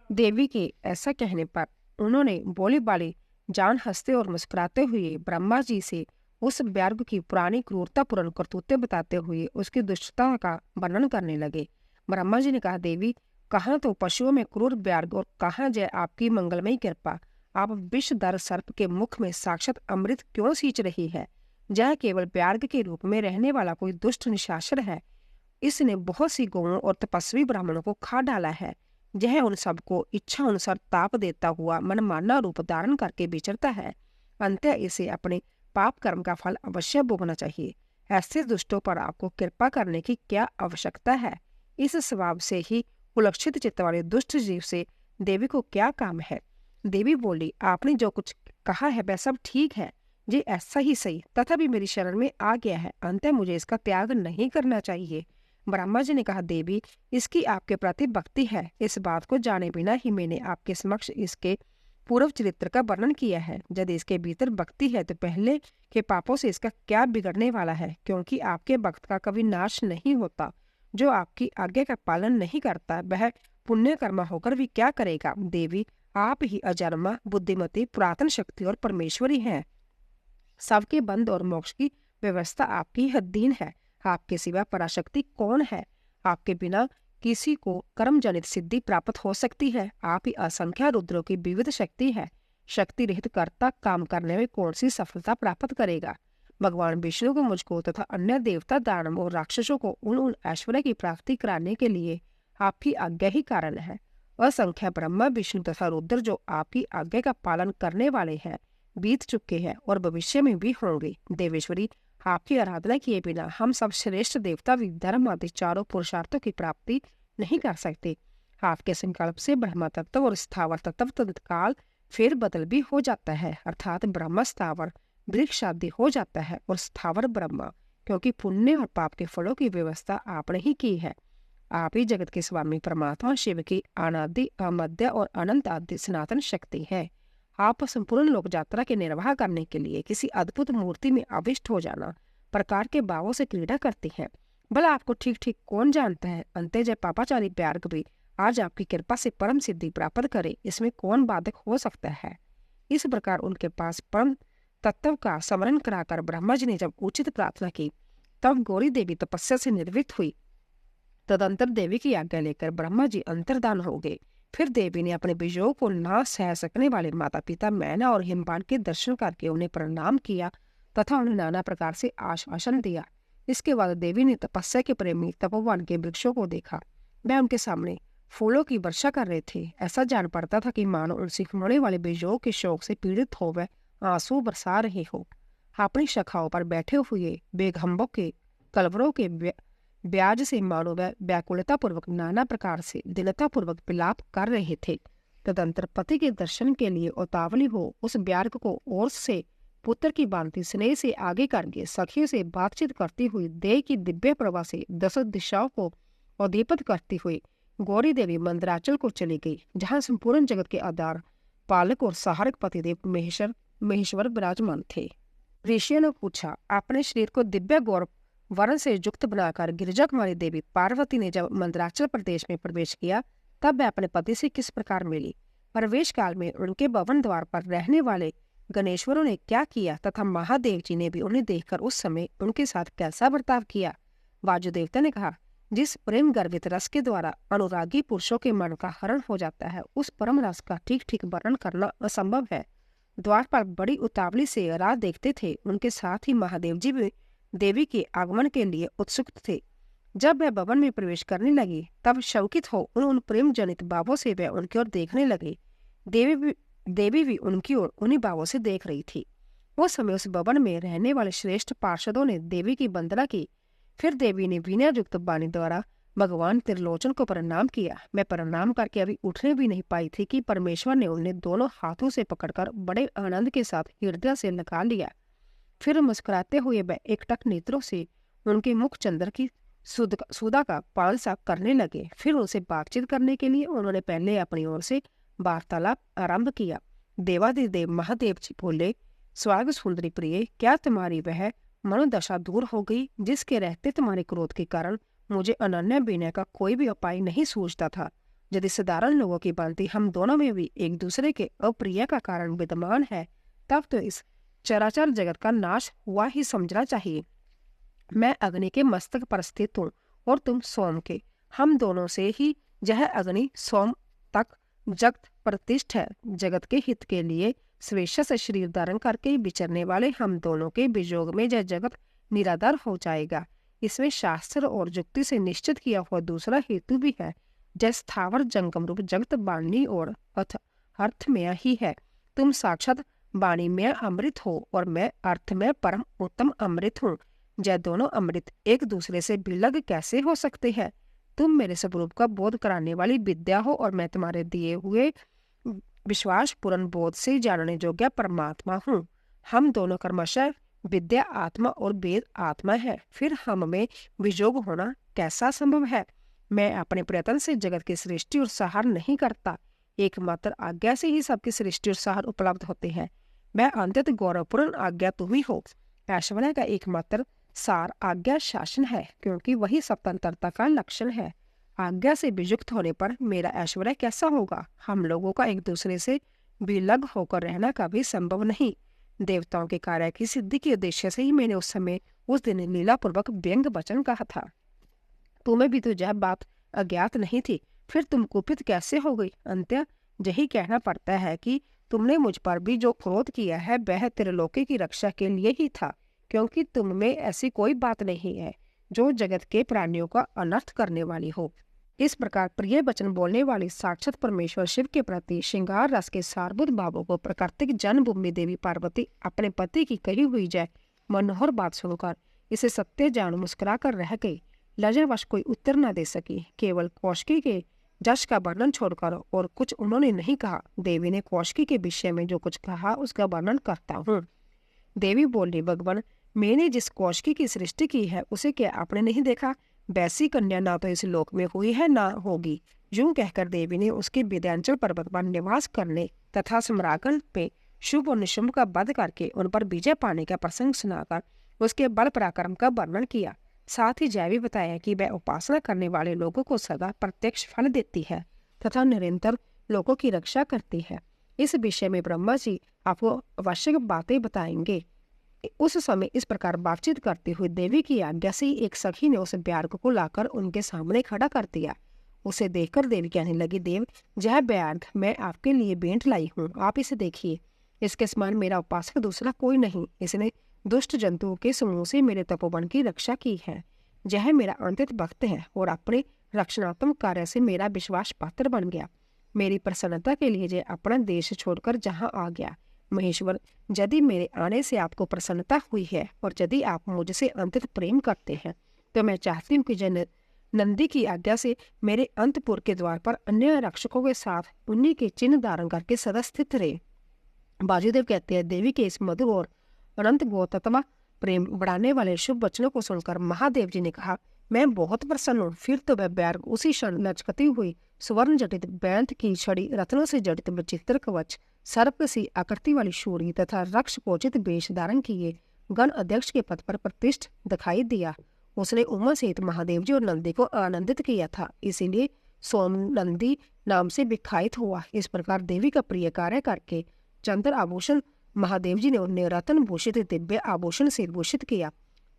A: देवी के ऐसा कहने पर उन्होंने बोली बाली जान हंसते और मुस्कुराते हुए ब्रह्मा जी से उस व्याघ्र की पुरानी क्रूरतापूर्ण करतूतें बताते हुए उसकी दुष्टता का वर्णन करने लगे। ब्रह्मा जी ने कहा, देवी, कहाँ तो पशुओं में क्रूर व्याघ्र और कहाँ जय आपकी मंगलमयी कृपा। आप विषधर सर्प के मुख में साक्षात अमृत क्यों सींच रही है? जय केवल व्याघ्र के रूप में रहने वाला कोई दुष्ट निशाचर है। इसने बहुत सी गौओं और तपस्वी ब्राह्मणों को खा डाला है। यह उन सबको इच्छा अनुसार ताप देता हुआ मनमाना रूप धारण करके विचरता है। अंतः इसे अपने पाप कर्म का फल अवश्य भोगना चाहिए। ऐसे दुष्टों पर आपको कृपा करने की क्या आवश्यकता है? इस स्वभाव से ही कुलक्षित चित्त वाले दुष्ट जीव से देवी को क्या काम है? देवी बोली, आपने जो कुछ कहा है वह सब ठीक है, ये ऐसा ही सही, तथापि मेरी शरण में आ गया है। अंतः मुझे इसका त्याग नहीं करना चाहिए। ब्रह्मा जी ने कहा, देवी, इसकी आपके प्रति भक्ति है। इस बात को जाने बिना ही मैंने आपके समक्ष इसके पूर्व चरित्र का वर्णन किया है। यदि इसके भीतर भक्ति है तो पहले के पापों से इसका क्या बिगड़ने वाला है? क्योंकि आपके भक्त का कभी नाश नहीं होता। जो आपकी आज्ञा का पालन नहीं करता वह पुण्य कर्मा होकर भी क्या करेगा? देवी, आप ही अजन्मा, बुद्धिमती, पुरातन शक्ति और परमेश्वरी हैं। सबके बंध और मोक्ष की व्यवस्था आपकी अधीन है। आपके सिवा पराशक्ति कौन है? आपके बिना किसी को कर्म जनित सिद्धि प्राप्त हो सकती है? आप ही असंख्य रुद्रों की विविध शक्ति है। शक्ति रहित कर्ता काम करने में कौन सी सफलता प्राप्त करेगा? भगवान विष्णु को मुझको तथा अन्य देवता, दानव और राक्षसों को उन ऐश्वर्य की प्राप्ति कराने के लिए आपकी आज्ञा ही कारण है। असंख्य ब्रह्मा, विष्णु तथा रुद्र जो आपकी आज्ञा का पालन करने वाले हैं, बीत चुके हैं और भविष्य में भी होंगे। देवेश्वरी, आपकी आराधना किए बिना हम सब श्रेष्ठ देवता विधर्म आदि चारों पुरुषार्थों की प्राप्ति नहीं कर सकते। आपके संकल्प से ब्रह्म तत्व और स्थावर तत्व तत्काल फेर बदल भी हो जाता है। अर्थात ब्रह्म स्थावर वृक्ष आदि हो जाता है और स्थावर ब्रह्मा, क्योंकि पुण्य और पाप के फलों की व्यवस्था आपने ही की है। आप ही जगत के स्वामी परमात्मा शिव की अनादि अमध्य और अनंत आदि सनातन शक्ति है। आप संपूर्ण लोक यात्रा के निर्वाह करने के लिए किसी अद्भुत मूर्ति में आविष्ट हो जाना प्रकार के भावों से क्रीड़ा करती है। भला आपको ठीक ठीक कौन जानता है। अंतजय पापाचारी प्यारक भी आज आपकी कृपा से परम सिद्धि प्राप्त करे, इसमें कौन बाधक हो सकता है। इस प्रकार उनके पास परम तत्व का स्मरण कराकर ब्रह्मा जी ने जब उचित प्रार्थना की, तब गौरी देवी तपस्या से निर्वृत्त हुई। तदंतर देवी की आज्ञा लेकर ब्रह्मा जी अंतर्धान हो गए। फिर देवी ने अपने वियोग को ना सह सकने वाले माता पिता मैना और हिमवान के दर्शन करके उन्हें प्रणाम किया तथा उन्हें नाना प्रकार से आश्वासन दिया। इसके बाद देवी ने तपस्या के प्रेमी तपोवन के वृक्षों को देखा। वह उनके सामने फूलों की वर्षा कर रहे थे। ऐसा जान पड़ता था कि मानो उनसे होने वाले वियोग के शोक से पीड़ित हो वह आंसू बरसा रहे हो। अपनी शाखाओं पर बैठे हुए बेगहम्बों के कलवरों के ब्याज से मानो वह व्याकुलता पूर्वक नाना प्रकार से दीनता पूर्वक विलाप कर रहे थे। तदंतर पति के दर्शन के लिए उतावली हो उस ब्यार्क को ओर से पुत्र की भांति स्नेह से आगे करके सखियों से बातचीत करती हुई देह की दिव्य प्रभा से 10 दिशाओं को उद्दीपित करती हुई गौरी देवी मंदराचल को चली गई, जहाँ संपूर्ण जगत के आधार पालक और सहारक पतिदेव महेश्वर विराजमान थे। ऋषियों ने पूछा, अपने शरीर को दिव्य गौर वर्ण से युक्त बनाकर गिरिजा कुमारी देवी पार्वती ने जब मंदराचल प्रदेश में प्रवेश किया, तब वह अपने पति से किस प्रकार मिली। प्रवेश काल में उनके भवन द्वार पर रहने वाले गणेश्वरों ने क्या किया तथा महादेव जी ने भी उन्हें देखकर उस समय उनके साथ कैसा बर्ताव किया। वायुदेवता ने कहा, जिस प्रेम गर्भित रस के द्वारा अनुरागी पुरुषों के मन का हरण हो जाता है, उस परम रस का ठीक ठीक वर्णन करना असंभव है। द्वार पर बड़ी उतावली से राह देखते थे। उनके साथ ही महादेव जी भी देवी के आगमन के लिए उत्सुक थे। जब वह भवन में प्रवेश करने लगी, तब शौकित हो उन प्रेम जनित भावों से वह उनकी ओर देखने लगे। देवी भी उनकी ओर उन्हीं भावों से देख रही थी। उस समय उस भवन में रहने वाले श्रेष्ठ पार्षदों ने देवी की वंदना की। फिर देवी ने विनय युक्त वाणी द्वारा भगवान त्रिलोचन को प्रणाम किया। मैं प्रणाम करके अभी उठने भी नहीं पाई थी कि परमेश्वर ने उन्हें दोनों हाथों से पकड़कर बड़े आनंद के साथ हृदय से लगा लिया। फिर मुस्कुराते हुए वह एकटक नेत्रों से उनके मुख चंद्र की सुधा का पान साफ करने लगे। फिर उनसे बातचीत करने के लिए उन्होंने पहले अपनी ओर से वार्तालाप आरंभ किया। देवादिदेव महादेव जी बोले, स्वर्ग सुंदरी प्रिय, क्या तुम्हारी वह मनोदशा दूर हो गई जिसके रहते तुम्हारे क्रोध के कारण मुझे अनन्य विनय का कोई भी उपाय नहीं सूझता था। यदि साधारण लोगों की भांति हम दोनों में भी एक दूसरे के अप्रिय का कारण विद्यमान है, तब तो इस चराचर जगत का नाश हुआ ही समझना चाहिए। मैं अग्नि के मस्तक पर स्थित हूँ और तुम सोम के। हम दोनों से ही यह अग्नि सोम तक जगत प्रतिष्ठ है। जगत के हित के लिए स्वेच्छा से शरीर धारण करके विचरने वाले हम दोनों के वियोग में यह जगत निराधार हो जाएगा। इसमें शास्त्र और युक्ति से निश्चित किया हुआ दूसरा हेतु भी है। जैसे स्थावर जंगम रूप जगत वाणी और अर्थमय ही है। तुम साक्षात वाणी में अमृत हो और मैं अर्थ में परम उत्तम अमृत हूँ। यह दोनों अमृत एक दूसरे से भिन्न कैसे हो सकते हैं। तुम मेरे स्वरूप का बोध कराने वाली विद्या हो और मैं तुम्हारे दिए हुए विश्वास पूर्ण बोध से जानने योग्य परमात्मा हूँ। हम दोनों कर्मशः विद्या आत्मा और वेद आत्मा है। फिर हम में वियोग होना कैसा संभव है। मैं अपने प्रयत्न से जगत की सृष्टि और सहार नहीं करता। एकमात्र आज्ञा से ही सबकी सृष्टि और सहार उपलब्ध होते हैं। मैं अंत्यत गौरवपूर्ण आज्ञा तुम ही हो। ऐश्वर्य का एकमात्र सार आज्ञा शासन है, क्योंकि वही स्वतंत्रता का लक्षण है। आज्ञा से वियुक्त होने पर मेरा ऐश्वर्य कैसा होगा। हम लोगों का एक दूसरे से विलग होकर रहना कभी संभव नहीं। देवताओं के कार्य की सिद्धि के उद्देश्य से ही मैंने उस समय उस दिन लीला पूर्वक व्यंग वचन कहा था। तुम्हें भी तो यह बात अज्ञात नहीं थी, फिर तुम कुपित कैसे हो गई। अंत्य यही कहना पड़ता है कि तुमने मुझ पर भी जो क्रोध किया है वह त्रिलोकी की रक्षा के लिए ही था, क्योंकि तुम में ऐसी कोई बात नहीं है जो जगत के प्राणियों का अनर्थ करने वाली हो। इस प्रकार प्रिय वचन बोलने वाली साक्षात परमेश्वर शिव के प्रति श्रृंगार रस के सारभूत भावों को प्राकृतिक जन्मभूमि देवी पार्वती अपने पति की कही हुई जय मनोहर बात सुनकर इसे सत्य जान मुस्कुरा कर रह गई। लज्जावश कोई उत्तर न दे सकी। केवल कौशिकी के जश का वर्णन छोड़कर और कुछ उन्होंने नहीं कहा। देवी ने कौशिकी के विषय में जो कुछ कहा उसका वर्णन करता हूँ। देवी बोली, भगवान, मैंने जिस कौशिकी की सृष्टि की है उसे क्या आपने नहीं देखा? वैसी कन्या ना तो इस लोक में हुई है ना होगी। यूं कहकर देवी ने उसके विंध्याचल पर्वत पर निवास करने तथा सम्रागण पे शुभ और निशुंभ का वध करके उन पर विजय पाने का प्रसंग सुनाकर उसके बल पराक्रम का वर्णन किया। साथ ही यह भी बताया कि वह उपासना करने वाले लोगों को सदा प्रत्यक्ष फल देती है तथा निरंतर लोगों की रक्षा करती है। इस विषय में ब्रह्मा जी आपको आवश्यक बातें बताएंगे। उस समय इस प्रकार बातचीत करते हुए देवी की आज्ञा से ही एक सखी ने उस व्याघ्र को लाकर उनके सामने खड़ा कर दिया। उसे देखकर देवी कहने लगी, देव, यह व्याघ्र मैं आपके लिए भेंट लाई हूँ, आप इसे देखिए। इसके समान मेरा उपासक दूसरा कोई नहीं। इसने दुष्ट जंतुओं के समूह से मेरे तपोवन की रक्षा की है। यह मेरा अंतित भक्त है और अपने रक्षणात्मक कार्य से मेरा विश्वास पात्र बन गया। मेरी प्रसन्नता के लिए यह अपना देश छोड़कर जहाँ आ गया। महेश्वर, यदि मेरे आने से आपको प्रसन्नता हुई है और यदि आप मुझसे अंतत प्रेम करते हैं तो मैं चाहती हूँ कि नंदी की आज्ञा से मेरे अंतपुर के द्वार पर अन्य रक्षकों के साथ उन्हीं के चिन्ह धारण करके सदा स्थित रहे। बाजीदेव कहते हैं, देवी के इस मधुर और अनंत गौतमा प्रेम बढ़ाने वाले शुभ वचनों को सुनकर महादेव जी ने कहा, मैं बहुत प्रसन्न हूँ। फिर तो वह व्याघ्र उसी क्षण लचकती हुई सुवर्ण जटित बैंत की छड़ी, रत्नों से जड़ित विचित्र कवच, सर्प सी आकृति वाली शूरी तथा रक्ष कोचित वेश धारण किए गण अध्यक्ष के पद पर प्रतिष्ठ दिखाई दिया। उसने उमा सहित महादेव जी और नंदी को आनंदित किया था, इसीलिए सोम नंदी नाम से विख्यात हुआ। इस प्रकार देवी का प्रिय कार्य करके चंद्र आभूषण महादेव जी ने उन्हें रतन भूषित दिव्य आभूषण से भूषित किया।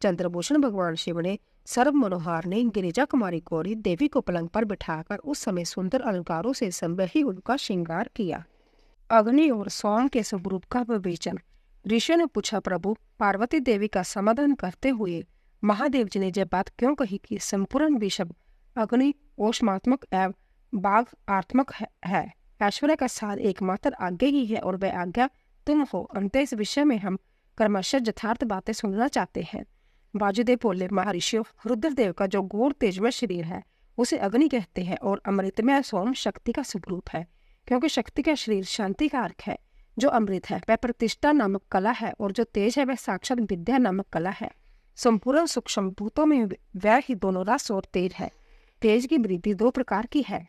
A: चंद्रभूषण भगवान शिव ने सर्व मनोहार ने गिरिजा कुमारी गौरी देवी को पलंग पर बिठाकर उस समय सुंदर अलंकारों से संबही उनका श्रृंगार किया। अग्नि और सोम के स्वरूप का विवेचन। ऋषि ने पूछा, प्रभु, पार्वती देवी का समाधान करते हुए महादेव जी ने यह बात क्यों कही कि संपूर्ण विषय अग्नि ओष्मात्मक एवं बाघ आत्मक है। ऐश्वर्य का सार एकमात्र आज्ञा ही है और वह आज्ञा तुम हो। अंत इस विषय में हम क्रमशः यथार्थ बातें सुनना चाहते हैं। वाजुदेव बोले, महर्षियों, रुद्रदेव का जो गौर तेजमय शरीर है उसे अग्नि कहते हैं और अमृतमय सोम शक्ति का स्वरूप है, क्योंकि शक्ति का शरीर शांति का अर्क है। जो अमृत है वह प्रतिष्ठा नामक कला है और जो तेज है वह साक्षात विद्या नामक कला है। संपूर्ण सूक्ष्म भूतों में वह ही दोनों रस और तेज है। तेज की वृद्धि दो प्रकार की है,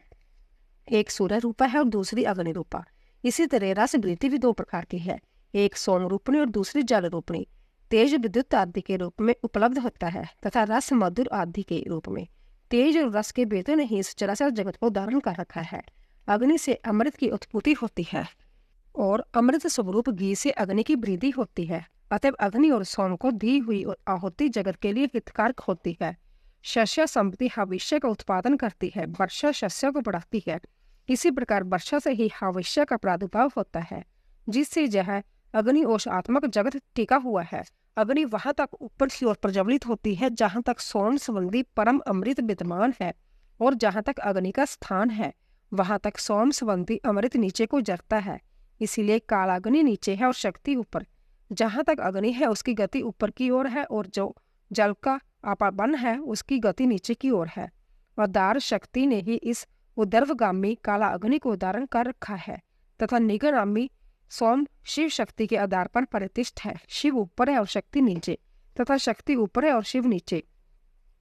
A: एक सूर्य रूपा है और दूसरी अग्नि रूपा। इसी तरह रस वृद्धि भी दो प्रकार की है, एक सोम रूपणी और दूसरी जल रूपणी। तेज विद्युत आदि के रूप में उपलब्ध होता है तथा रस मधुर आदि के रूप में। तेज और रस के भेदों ने ही इस चराचर जगत को धारण कर रखा है। अग्नि से अमृत की उत्पत्ति होती है और अमृत स्वरूप घी से अग्नि की वृद्धि होती है। अतएव अग्नि और सोम को दी हुई आहुति जगत के लिए हितकारक होती है। शस्य संपत्ति हविष्य का उत्पादन करती है, वर्षा शस्य को बढ़ाती है। इसी प्रकार वर्षा से ही हविष्य का प्रादुर्भाव होता है, जिससे यह अग्नि ओषात्मक जगत टिका हुआ है। अग्नि वहां तक ऊपर की ओर प्रज्वलित होती है जहां तक सोम संबंधी परम अमृत विद्यमान है, और जहां तक अग्नि का स्थान है वहां तक सोम संबंधी अमृत नीचे को जरता है। इसीलिए कालाग्नि नीचे है और शक्ति ऊपर। जहां तक अग्नि है उसकी गति ऊपर की ओर है और जो जल का आपाबन है उसकी गति नीचे की ओर है। अदार शक्ति ने ही इस उदर्वगामी काला अग्नि को धारण कर रखा है तथा निगरामी सोम शिव शक्ति के आधार पर प्रतिष्ठ है। शिव ऊपर है और शक्ति नीचे तथा शक्ति ऊपर है और शिव नीचे।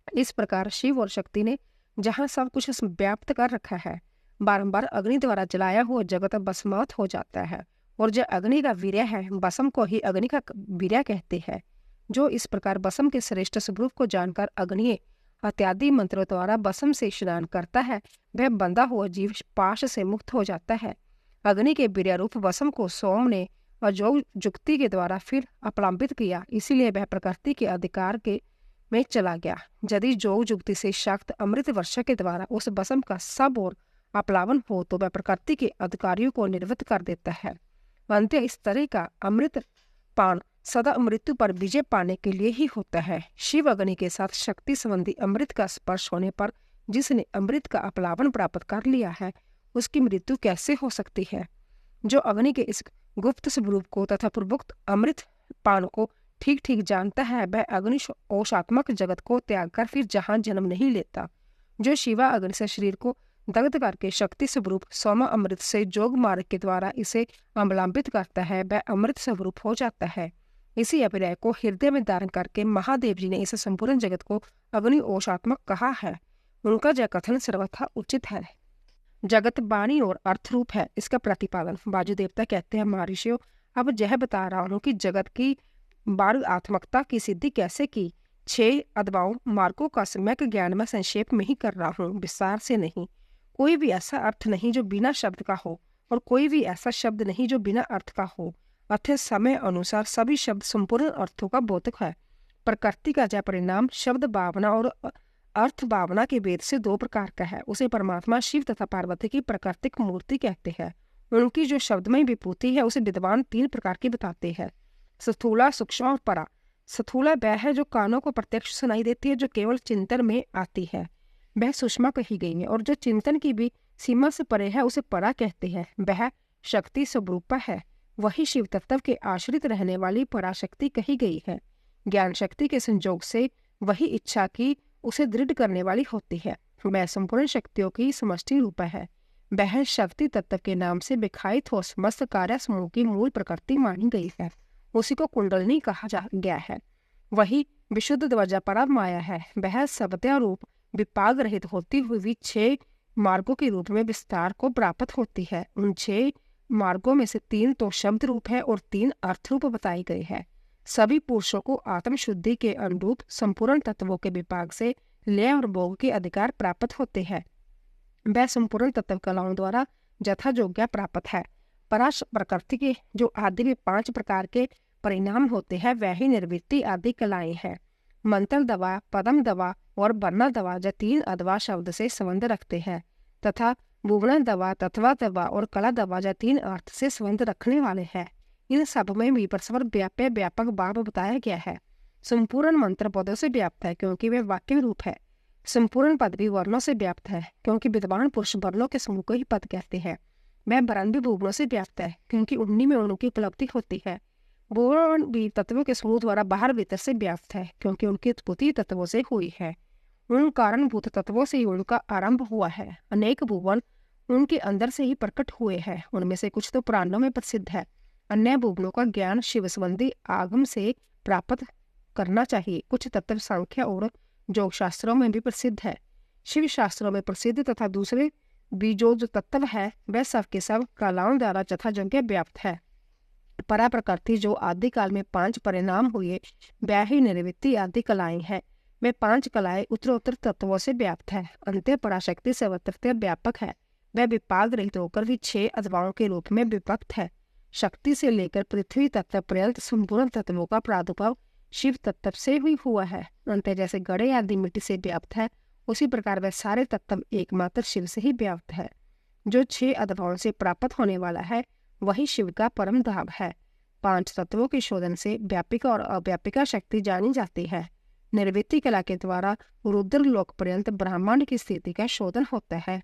A: इस प्रकार शिव और शक्ति ने जहाँ सब कुछ व्याप्त कर रखा है, बारंबार अग्नि द्वारा जलाया हुआ जगत भस्मात हो जाता है, और जो अग्नि का वीर्य है भस्म को ही अग्नि का वीर्य कहते हैं। जो इस प्रकार भस्म के श्रेष्ठ स्वरूप को जानकर अग्नि इत्यादि मंत्रों द्वारा भस्म से स्नान करता है, वह बंधा हुआ जीव पाश से मुक्त हो जाता है। अग्नि के वीर्य रूप भस्म को सोम ने अजोग जुक्ति के द्वारा फिर अपलंबित किया, इसीलिए वह प्रकृति के अधिकार के में चला गया। यदि जोग जुक्ति से शक्त अमृत वर्षा के द्वारा उस भस्म का सब और अपलावन हो तो वह प्रकृति के अधिकारियों को निर्वृत्त कर देता है। अंत्य इस तरह का अमृत पान सदा मृत्यु पर विजय पाने के लिए ही होता है। शिव अग्नि के साथ शक्ति संबंधी अमृत का स्पर्श होने पर जिसने अमृत का अपलावन प्राप्त कर लिया है उसकी मृत्यु कैसे हो सकती है। जो अग्नि के इस गुप्त स्वरूप को तथा पूर्वोक्त अमृत पान को ठीक ठीक जानता है वह अग्नि ओषात्मक जगत को त्याग कर फिर जहां जन्म नहीं लेता। जो शिवा अग्नि से शरीर को दग्ध करके शक्ति स्वरूप सोमा अमृत से जोग मार्ग के द्वारा इसे अवलंबित करता है वह अमृत स्वरूप हो जाता है। इसी अभिनय को हृदय में धारण करके महादेव जी ने इस संपूर्ण जगत को अग्नि ओषात्मक कहा है। उनका यह कथन सर्वथा उचित है। जगत वाणी और अर्थ रूप है, इसका प्रतिपादन वायु देवता कहते हैं, महर्षियों अब यह बता रहा हूँ कि जगत की वाणुआत्मकता की सिद्धि कैसे की। 6 अदवाओं मार्गों का सम्यक ज्ञान में संक्षेप में ही कर रहा हूँ, विस्तार से नहीं। कोई भी ऐसा अर्थ नहीं जो बिना शब्द का हो, और कोई भी ऐसा शब्द नहीं जो बिना अर्थ का हो। अतः समय अनुसार सभी शब्द संपूर्ण अर्थों का बोधक है। प्रकृति का यह परिणाम शब्द भावना और अर्थ भावना के भेद से 2 प्रकार का है। उसे परमात्मा शिव तथा पार्वती की प्राकृतिक मूर्ति कहते हैं। उनकी जो शब्दमय विभूति है उसे विद्वान 3 प्रकार की बताते हैं, स्थूला, सूक्ष्म और परा। स्थूला वह है जो कानों को प्रत्यक्ष सुनाई देती है, जो केवल चिंतन में आती है, वह सुषमा कही गई है। और जो चिंतन की भी सीमा से परे है उसे परा कहते हैं, वह शक्ति स्वरूपा है। वही शिव तत्व के आश्रित रहने वाली पराशक्ति कही गई है। ज्ञान शक्ति के संयोग से वही इच्छा की उसे दृढ़ करने वाली होती है। वह संपूर्ण शक्तियों की समष्टि रूप है। वह शक्ति तत्व के नाम से विखायित हो समस्त कार्य समूह की मूल प्रकृति मानी गई है। उसी को कुंडलनी कहा जा गया है। वही विशुद्ध ध्वजा परम माया है। वह सबत्या रूप विपाग रहित होती हुई 6 मार्गों के रूप में विस्तार को प्राप्त होती है। उन 6 मार्गों में से 3 तो शब्द रूप है और 3 अर्थ रूप बताई गई है। सभी पुरुषों को आत्म शुद्धि के अनुरूप संपूर्ण तत्वों के विपाग से लय और भोग के अधिकार प्राप्त होते हैं। वह संपूर्ण तत्व कलाओं द्वारा जथा योग्य प्राप्त है। पराश प्रकृति के जो आदि में 5 प्रकार के परिणाम होते हैं वह ही निर्वृत्ति आदि कलाएं हैं। मंत्र दवा, पदम दवा और वर्ण दवा जो 3 अदवा शब्द से संबंध रखते हैं, तथा भुवन दवा, तत्वा दवा और कला दवा जो 3 अर्थ से संबंध रखने वाले हैं। इन सब में भी परस्पर व्यापक भाव बताया गया है। संपूर्ण मंत्र पदों से व्याप्त है क्योंकि वे वाक्य रूप है। संपूर्ण पद भी वर्णों से व्याप्त है क्योंकि विद्वान पुरुष वर्णों के समूह को ही पद कहते हैं। वह वर्ण भी भुवनों से व्याप्त है क्योंकि उन्हीं में उनकी उपलब्धि होती है। भुवन भी तत्वों के समूह द्वारा बाहर भीतर से व्याप्त है क्योंकि उनकी उत्पत्ति तत्वों से हुई है। उन कारणभूत तत्वों से ही उनका आरंभ हुआ है। अनेक भुवन उनके अंदर से ही प्रकट हुए हैं। उनमें से कुछ तो पुराणों में प्रसिद्ध है। अन्य भुवनों का ज्ञान शिव संबंधी आगम से प्राप्त करना चाहिए। कुछ तत्व सांख्य और योग शास्त्रों में भी प्रसिद्ध है। शिव शास्त्रों में प्रसिद्ध तथा दूसरे भी जो तत्व है वह सब के सब कलाओं द्वारा जथा योग्य व्याप्त है। परा प्रकृति जो आदि काल में 5 परिणाम हुए वह ही निर्वृत्ति आदि कलाएं हैं। वे 5 कलाएं उत्तरोत्तर तत्वों से व्याप्त है। अंत्य पराशक्ति सर्वत्र व्यापक है। वह विपाग रहित होकर भी 6 अदवाओं के रूप में विभक्त है। शक्ति से लेकर पृथ्वी तत्व पर्यंत संपूर्ण तत्वों का प्रादुर्भाव शिव तत्व से ही हुआ है। अंत्य जैसे गड़े आदि मिट्टी से व्याप्त है उसी प्रकार वह सारे तत्व एकमात्र शिव से ही व्याप्त है। जो 6 अदवाओं से प्राप्त होने वाला है वही शिव का परम धाम है। 5 तत्वों के शोधन से व्यापिका और अव्यापिका शक्ति जानी जाती है। निर्वृत्ति कला के द्वारा रुद्र लोक पर्यंत ब्रह्मांड की स्थिति का शोधन होता है।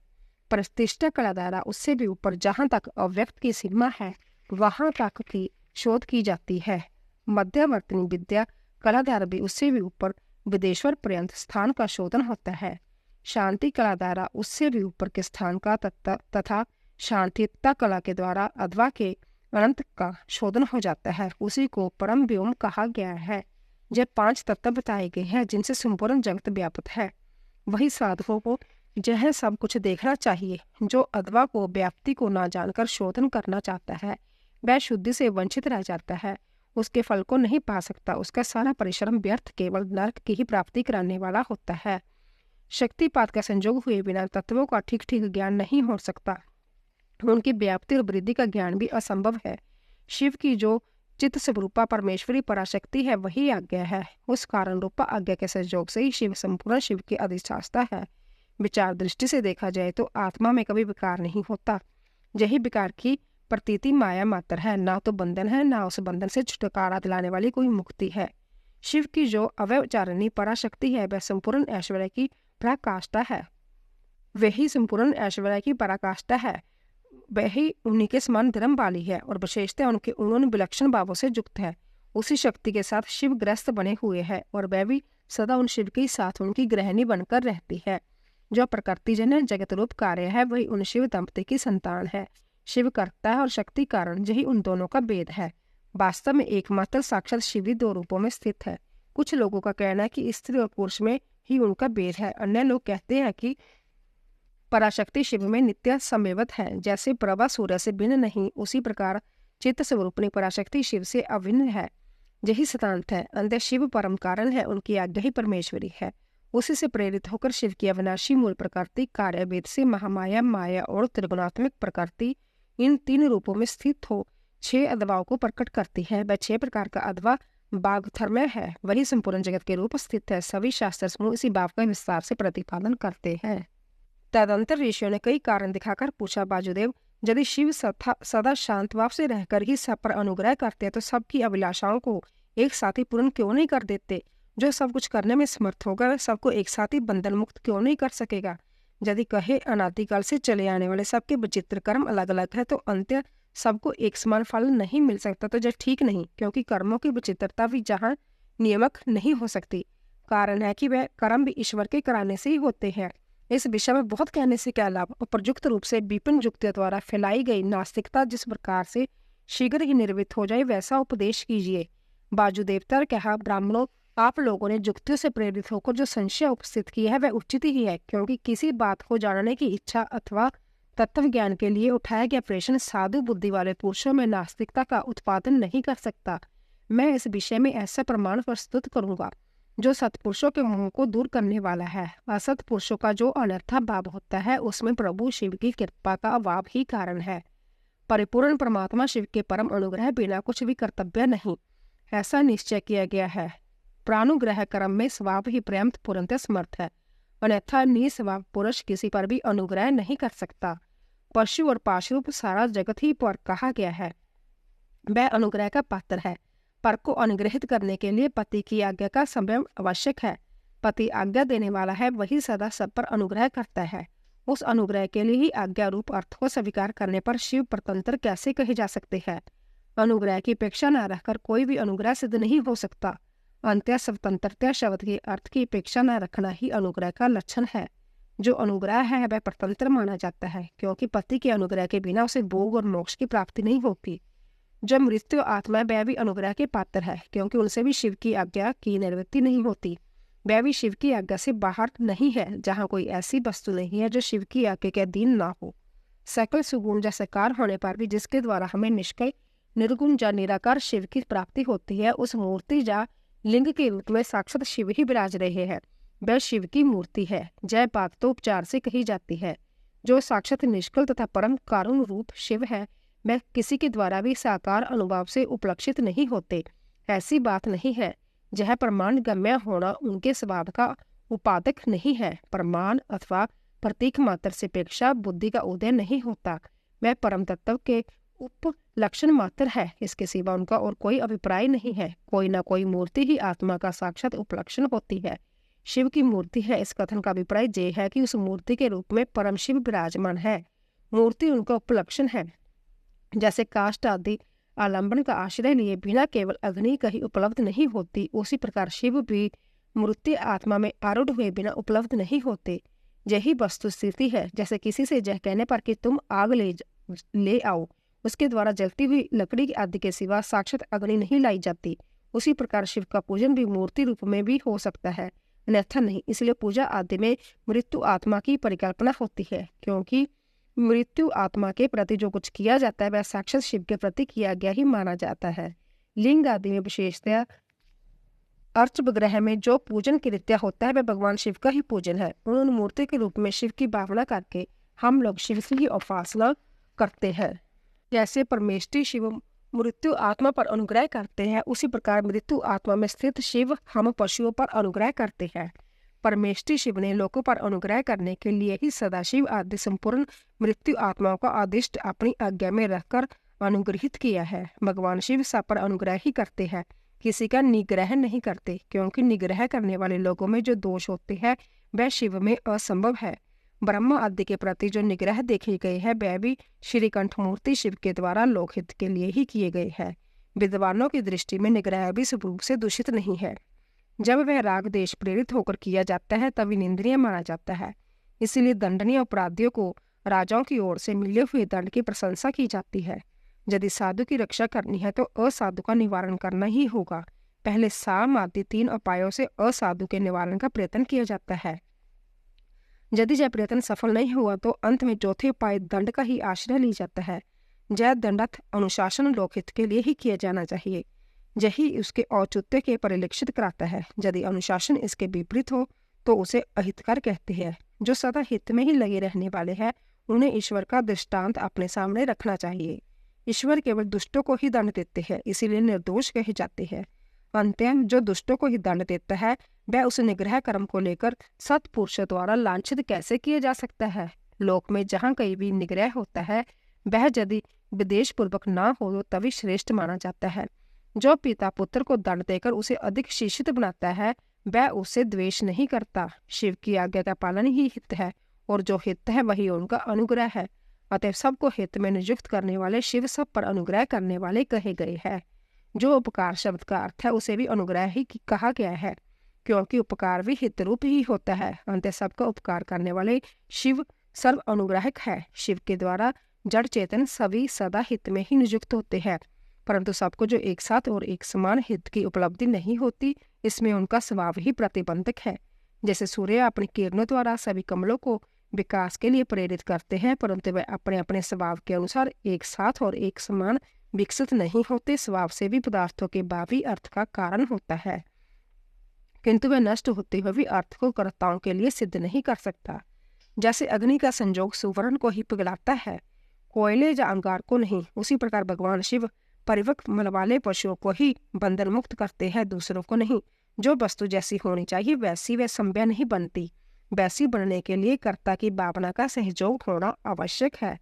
A: प्रतिष्ठा कला द्वारा उससे भी ऊपर जहाँ तक अव्यक्त की सीमा है वहां तक की शोध की जाती है। मध्यवर्ती विद्या कला द्वारा भी उससे भी ऊपर विदेश्वर पर्यंत स्थान का शोधन होता है। शांति कला द्वारा उससे भी ऊपर के स्थान का तथा शांतिता कला के द्वारा अथवा के अनंत का शोधन हो जाता है। उसी को परम व्योम कहा गया है। जब 5 तत्व बताए गए हैं जिनसे संपूर्ण जगत व्याप्त है, वही साधकों को यह सब कुछ देखना चाहिए। जो अथवा को व्याप्ति को ना जानकर शोधन करना चाहता है वह शुद्धि से वंचित रह जाता है, उसके फल को नहीं पा सकता। उसका सारा परिश्रम व्यर्थ केवल नरक की ही प्राप्ति कराने वाला होता है। शक्तिपात का संयोग हुए बिना तत्वों का ठीक ठीक ज्ञान नहीं हो सकता। उनकी व्याप्ति और वृद्धि का ज्ञान भी असंभव है। शिव की जो चित्त स्वरूपा परमेश्वरी पराशक्ति है वही आज्ञा है। उस कारण रूपा आज्ञा के संयोग से ही शिव संपूर्ण शिव की अधिष्ठाता है। विचार दृष्टि से देखा जाए तो आत्मा में कभी विकार नहीं होता। यही विकार की प्रतीति माया मात्र है। ना तो बंधन है, ना उस बंधन से छुटकारा दिलाने वाली कोई मुक्ति है। शिव की जो अव्यवचारिणी पराशक्ति है वह संपूर्ण ऐश्वर्य की पराकाष्ठा है। वही संपूर्ण ऐश्वर्य की पराकाष्ठा है। वही उन्हीं के समान धर्म वाली है और विशेषतः उनके उन विलक्षण भावों से युक्त है। उसी शक्ति के साथ शिव ग्रस्त बने हुए है और वह भी सदा उन शिव के साथ उनकी गृहिणी बनकर रहती है। जो प्रकृति जन्य जगत रूप कार्य है वही उन शिव दंपति की संतान है। शिव करता है और शक्ति कारण यही उन दोनों का भेद है। वास्तव में एकमात्र साक्षात शिव ही दो रूपों में स्थित है। कुछ लोगों का कहना है कि स्त्री और पुरुष में ही उनका भेद है। अन्य लोग कहते हैं कि पराशक्ति शिव में नित्य समवेत है। जैसे प्रभा सूर्य से भिन्न नहीं, उसी प्रकार चित्त स्वरूपणी पराशक्ति शिव से अभिन्न है। यही सिद्धांत है। अंत शिव परम कारण है, उनकी आज्ञा ही परमेश्वरी है। उसी से प्रेरित होकर शिव की अविनाशी मूल प्रकृति कार्यभेद से महामाया, माया और त्रिगुणात्मक प्रकृति इन तीन रूपों में स्थित हो 6 अदवाओं को प्रकट करती है। वह 6 प्रकार का अदवा बागधर्मय है, वही संपूर्ण जगत के रूप स्थित है। सभी शास्त्र समूह इसी भाव का विस्तार से प्रतिपादन करते हैं। तदंतर ऋषियों ने कई कारण दिखाकर पूछा, वासुदेव, यदि शिव सदा शांत भाव से रहकर ही सब पर अनुग्रह करते तो सबकी अभिलाषाओं को एक साथ ही पूर्ण क्यों नहीं कर देते? जो सब कुछ करने में समर्थ होगा वह सबको एक साथ ही बंधन मुक्त क्यों नहीं कर सकेगा? यदि कहे अनादिकाल से चले आने वाले सबके विचित्र कर्म अलग अलग है तो अंत्य सबको एक समान फल नहीं मिल सकता, तो यह ठीक नहीं, क्योंकि कर्मों की विचित्रता भी जहाँ नियमक नहीं हो सकती। कारण है कि वह कर्म भी ईश्वर के कराने से ही होते हैं। इस विषय में बहुत कहने से क्या लाभ। उपयुक्त रूप से विपिन युक्तियों द्वारा फैलाई गई नास्तिकता जिस प्रकार से शीघ्र ही निर्वृत्त हो जाए वैसा उपदेश कीजिए। वासुदेवता ने कहा, ब्राह्मणों, आप लोगों ने युक्तियों से प्रेरित होकर जो संशय उपस्थित किया है वह उचित ही है, क्योंकि किसी बात को जानने की इच्छा अथवा तत्व ज्ञान के लिए उठाया गया प्रश्न साधु बुद्धि वाले पुरुषों में नास्तिकता का उत्पादन नहीं कर सकता। मैं इस विषय में ऐसा प्रमाण प्रस्तुत करूंगा जो सत्पुरुषों के मोह को दूर करने वाला है। असत पुरुषों का जो अनर्था भाव होता है उसमें प्रभु शिव की कृपा का अभाव ही कारण है। परिपूर्ण परमात्मा शिव के परम अनुग्रह बिना कुछ भी कर्तव्य नहीं, ऐसा निश्चय किया गया है। प्राणुग्रह कर्म में स्वभाव ही पर्याप्त पूर्णतः समर्थ है, अन्यथा निस्वभाव पुरुष किसी पर भी अनुग्रह नहीं कर सकता। पशु और पाशरूप सारा जगत ही पर कहा गया है, वह अनुग्रह का पात्र है। पर को अनुग्रहित करने के लिए पति की आज्ञा का संयम आवश्यक है। पति आज्ञा देने वाला है, वही सदा सब पर अनुग्रह करता है। उस अनुग्रह के लिए ही आज्ञा रूप अर्थ को स्वीकार करने पर शिव परतंत्र कैसे कहे जा सकते हैं? अनुग्रह की अपेक्षा न रखकर कोई भी अनुग्रह सिद्ध नहीं हो सकता। अंत्य स्वतंत्रता शब्द के अर्थ की अपेक्षा न रखना ही अनुग्रह का लक्षण है। जो अनुग्रह है वह परतंत्र माना जाता है, क्योंकि पति के अनुग्रह के बिना उसे भोग और मोक्ष की प्राप्ति नहीं होती। जब मृत्यु आत्मा वह भी अनुग्रह के पात्र है, क्योंकि उनसे भी शिव की आज्ञा की निवृत्ति नहीं होती। वह भी शिव की आज्ञा से बाहर नहीं है। जहाँ कोई ऐसी वस्तु नहीं है जो शिव की आज्ञा के अधीन ना हो। सकल सुगुण या साकार होने पर भी जिसके द्वारा हमें निष्कल निर्गुण या निराकार शिव की प्राप्ति होती है, उस मूर्ति या लिंग के रूप में साक्षात शिव ही विराज रहे हैं। वह शिव की मूर्ति है। जय बात तो उपचार से कही जाती है। जो साक्षात निष्कल तथा परम कारुण रूप शिव है वह किसी के द्वारा भी साकार अनुभव से उपलक्षित नहीं होते। ऐसी बात नहीं है। यह प्रमाण गम्य होना उनके स्वभाव का उपादक नहीं है। प्रमाण अथवा प्रतीक मात्र से अपेक्षा बुद्धि का उदय नहीं होता। वह परम तत्व के उपलक्षण मात्र है। इसके सिवा उनका और कोई अभिप्राय नहीं है। कोई ना कोई मूर्ति ही आत्मा का साक्षात उपलक्षण होती है। शिव की मूर्ति है, इस कथन का अभिप्राय ये है कि उस मूर्ति के रूप में परम शिव विराजमान है। मूर्ति उनका उपलक्षण है। जैसे काष्ठ आदि आलंबन का आश्रय लिए बिना केवल अग्नि का ही उपलब्ध नहीं होती, उसी प्रकार शिव भी मूर्ति आत्मा में आरूढ़ हुए बिना उपलब्ध नहीं होते। यही वस्तु स्थिति है। जैसे किसी से यह कहने पर कि तुम आग ले आओ, उसके द्वारा जलती हुई लकड़ी आदि के सिवा साक्षात अग्नि नहीं लाई जाती, उसी प्रकार शिव का पूजन भी मूर्ति रूप में भी हो सकता है, अन्यथा नहीं। इसलिए पूजा आदि में मृत्यु आत्मा की परिकल्पना होती है, क्योंकि मृत्यु आत्मा के प्रति जो कुछ किया जाता है वह साक्षात शिव के प्रति किया गया ही माना जाता है। लिंग आदि में विशेषतया अर्चग्रह में जो पूजन कृत्य होता है वह भगवान शिव का ही पूजन है। उन मूर्ति के रूप में शिव की भावना करके हम लोग शिव की उपासना करते हैं। जैसे परमेष्टि शिव मृत्यु आत्मा पर अनुग्रह करते हैं, उसी प्रकार मृत्यु आत्मा में स्थित शिव हम पशुओं पर अनुग्रह करते हैं। परमेष्टि शिव ने लोगों पर अनुग्रह करने के लिए ही सदाशिव आदि संपूर्ण मृत्यु आत्माओं का आदिष्ट अपनी आज्ञा में रहकर अनुग्रहित किया है। भगवान शिव सब पर अनुग्रह ही करते हैं, किसी का निग्रह नहीं करते, क्योंकि निग्रह करने वाले लोगों में जो दोष होते हैं वह शिव में असंभव है। ब्रह्म आदि के प्रति जो निग्रह देखे गए हैं वह भी श्रीकंठ मूर्ति शिव के द्वारा लोकहित के लिए ही किए गए हैं। विद्वानों की दृष्टि में निग्रह भी स्वरूप से दूषित नहीं है। जब वह राग देश प्रेरित होकर किया जाता है तब निंदनीय माना जाता है। इसीलिए दंडनीय अपराधियों को राजाओं की ओर से मिले हुए दंड की प्रशंसा की जाती है। यदि साधु की रक्षा करनी है तो असाधु का निवारण करना ही होगा। पहले साम आदि 3 उपायों से असाधु के निवारण का प्रयत्न किया जाता है। यदि यह प्रयत्न सफल नहीं हुआ तो अंत में चौथे उपाय दंड का ही आश्रय ली जाता है। यह दंडत अनुशासन लोकहित के लिए ही किया जाना चाहिए। यही उसके औचित्य के परिलक्षित कराता है। यदि अनुशासन इसके विपरीत हो तो उसे अहितकर कहते हैं। जो सदा हित में ही लगे रहने वाले हैं उन्हें ईश्वर का दृष्टांत अपने सामने रखना चाहिए। ईश्वर केवल दुष्टों को ही दंड देते हैं, इसीलिए निर्दोष कहे जाते हैं। अंततः जो दुष्टों को ही दंड देता है वह उस निग्रह कर्म को लेकर सत्पुरुषों द्वारा लांछित कैसे किया जा सकता है। लोक में जहाँ कहीं भी निग्रह होता है वह यदि विदेश पूर्वक ना हो तो तभी श्रेष्ठ माना जाता है। जो पिता पुत्र को दंड देकर उसे अधिक शिक्षित बनाता है वह उससे द्वेष नहीं करता। शिव की आज्ञा का पालन ही हित है और जो हित है वही उनका अनुग्रह है। अतः सबको हित में नियुक्त करने वाले शिव सब पर अनुग्रह करने वाले कहे गए हैं। जो उपकार शब्द का अर्थ है उसे भी अनुग्रह ही कहा गया है, क्योंकि उपकार भी हित रूप ही होता है। अंत सबका उपकार करने वाले शिव सर्व अनुग्राहक है। शिव के द्वारा जड़ चेतन सभी सदा हित में ही नियुक्त होते हैं, परंतु सबको जो एक साथ और एक समान हित की उपलब्धि नहीं होती, इसमें उनका स्वभाव ही प्रतिबंधक है। जैसे सूर्य अपनी किरणों द्वारा सभी कमलों को विकास के लिए प्रेरित करते हैं, परंतु वे अपने अपने स्वभाव के अनुसार एक साथ और एक समान विकसित नहीं होते। स्वभाव से भी पदार्थों के बावी अर्थ का कारण होता है, किंतु वह नष्ट होते हुए भी अर्थ को कर्ताओं के लिए सिद्ध नहीं कर सकता। जैसे अग्नि का संयोग सुवर्ण को ही पिघलाता है, कोयले या अंगार को नहीं, उसी प्रकार भगवान शिव परिवक्र मल वाले पशुओं को ही बंधन मुक्त करते हैं, दूसरों को नहीं। जो वस्तु जैसी होनी चाहिए वैसी वह संभव नहीं बनती। वैसी बनने के लिए कर्ता की भावना का सहयोग होना आवश्यक है।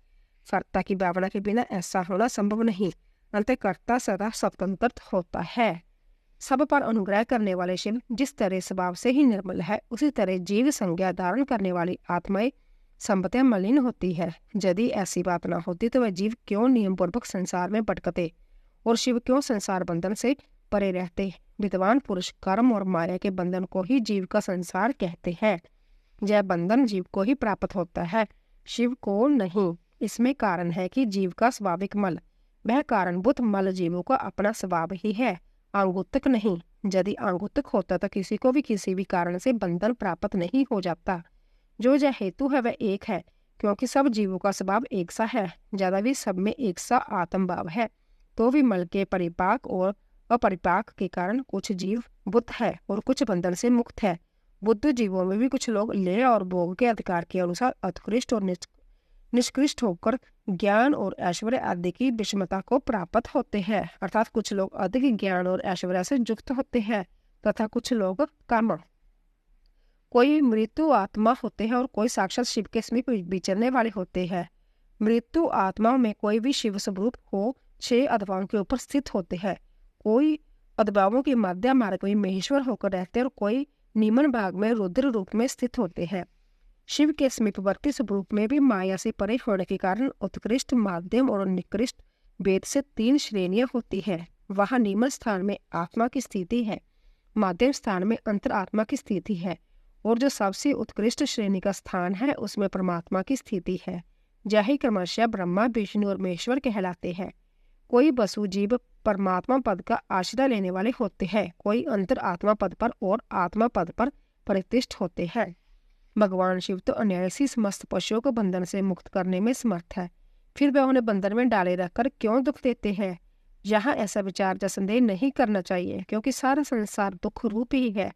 A: कर्ता की भावना के बिना ऐसा होना संभव नहीं। अंत कर्ता सदा स्वतंत्र होता है। सब पर अनुग्रह करने वाले शिव जिस तरह स्वभाव से ही निर्मल है, उसी तरह जीव संज्ञा धारण करने वाली आत्माएं संपत्तियां मलिन होती है। यदि ऐसी बात न होती तो वह जीव क्यों नियम पूर्वक संसार में भटकते और शिव क्यों संसार बंधन से परे रहते। विद्वान पुरुष कर्म और माया के बंधन को ही जीव का संसार कहते हैं। यह बंधन जीव को ही प्राप्त होता है, शिव को नहीं। इसमें कारण है कि जीव का स्वाभाविक मल, वह कारणभूत मल जीवों का अपना स्वभाव ही है, आंगुतक नहीं। यदि आंगुतक होता तो किसी को भी किसी भी कारण से बंधन प्राप्त नहीं हो जाता। जो यह हेतु है वह एक है, क्योंकि सब जीवों का स्वभाव एक सा है। ज्यादा भी सब में एक सा आत्मभाव है, तो भी मल के परिपाक और अपरिपाक के कारण कुछ जीव बुद्ध है और कुछ बंधन से मुक्त है। बुद्ध जीवों में भी कुछ लोग ले और भोग के अधिकार के अनुसार उत्कृष्ट और निष्कृष्ट होकर ज्ञान और ऐश्वर्य आदि की विषमता को प्राप्त होते हैं, अर्थात कुछ लोग अधिक ज्ञान और ऐश्वर्य से युक्त होते हैं तथा कुछ लोग कम। कोई मृत्यु आत्मा होते हैं और कोई साक्षात शिव के समीप विचरने वाले होते हैं। मृत्यु आत्माओं में कोई भी शिव स्वरूप हो 6 अधवाओं के ऊपर स्थित होते हैं। कोई अधवाओं के मध्य मार्ग में महेश्वर होकर रहते हैं और कोई निम्न भाग में रुद्र रूप में स्थित होते हैं। शिव के समीपवर्ती स्वरूप में भी माया से परे होने के कारण उत्कृष्ट, माध्यम और निकृष्ट वेद से 3 श्रेणियां होती हैं। वहां निम्न स्थान में आत्मा की स्थिति है, माध्यम स्थान में अंतर आत्मा की स्थिति है और जो सबसे उत्कृष्ट श्रेणी का स्थान है उसमें परमात्मा की स्थिति है। यही क्रमशः ब्रह्मा, विष्णु और महेश्वर कहलाते हैं। कोई वसु जीव परमात्मा पद का आश्रय लेने वाले होते हैं, कोई अंतर आत्मा पद पर और आत्मा पद पर प्रतिष्ठित होते हैं। भगवान शिव तो अनायासी समस्त पशुओं को बंधन से मुक्त करने में समर्थ है, फिर वह उन्हें बंधन में डाले रखकर क्यों दुख देते हैं। यहाँ ऐसा विचार या संदेह नहीं करना चाहिए, क्योंकि सारा संसार दुख रूप ही है।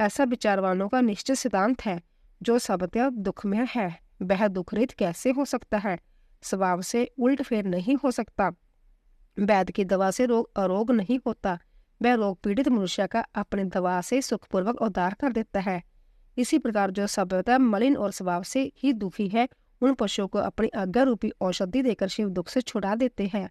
A: ऐसा विचारवानों का निश्चित सिद्धांत है। जो सबत्या दुखमय है वह दुखरहित कैसे हो सकता है, स्वभाव से उल्ट फेर नहीं हो सकता। वैद्य की दवा से रोग अरोग नहीं होता, वह रोग पीड़ित मनुष्य का अपने दवा से सुखपूर्वक उद्धार कर देता है। इसी प्रकार जो सभ्यता मलिन और स्वभाव से ही दुखी है, उन पशुओं को अपनी आज्ञा रूपी औषधि देकर शिव दुख से छुड़ा देते हैं।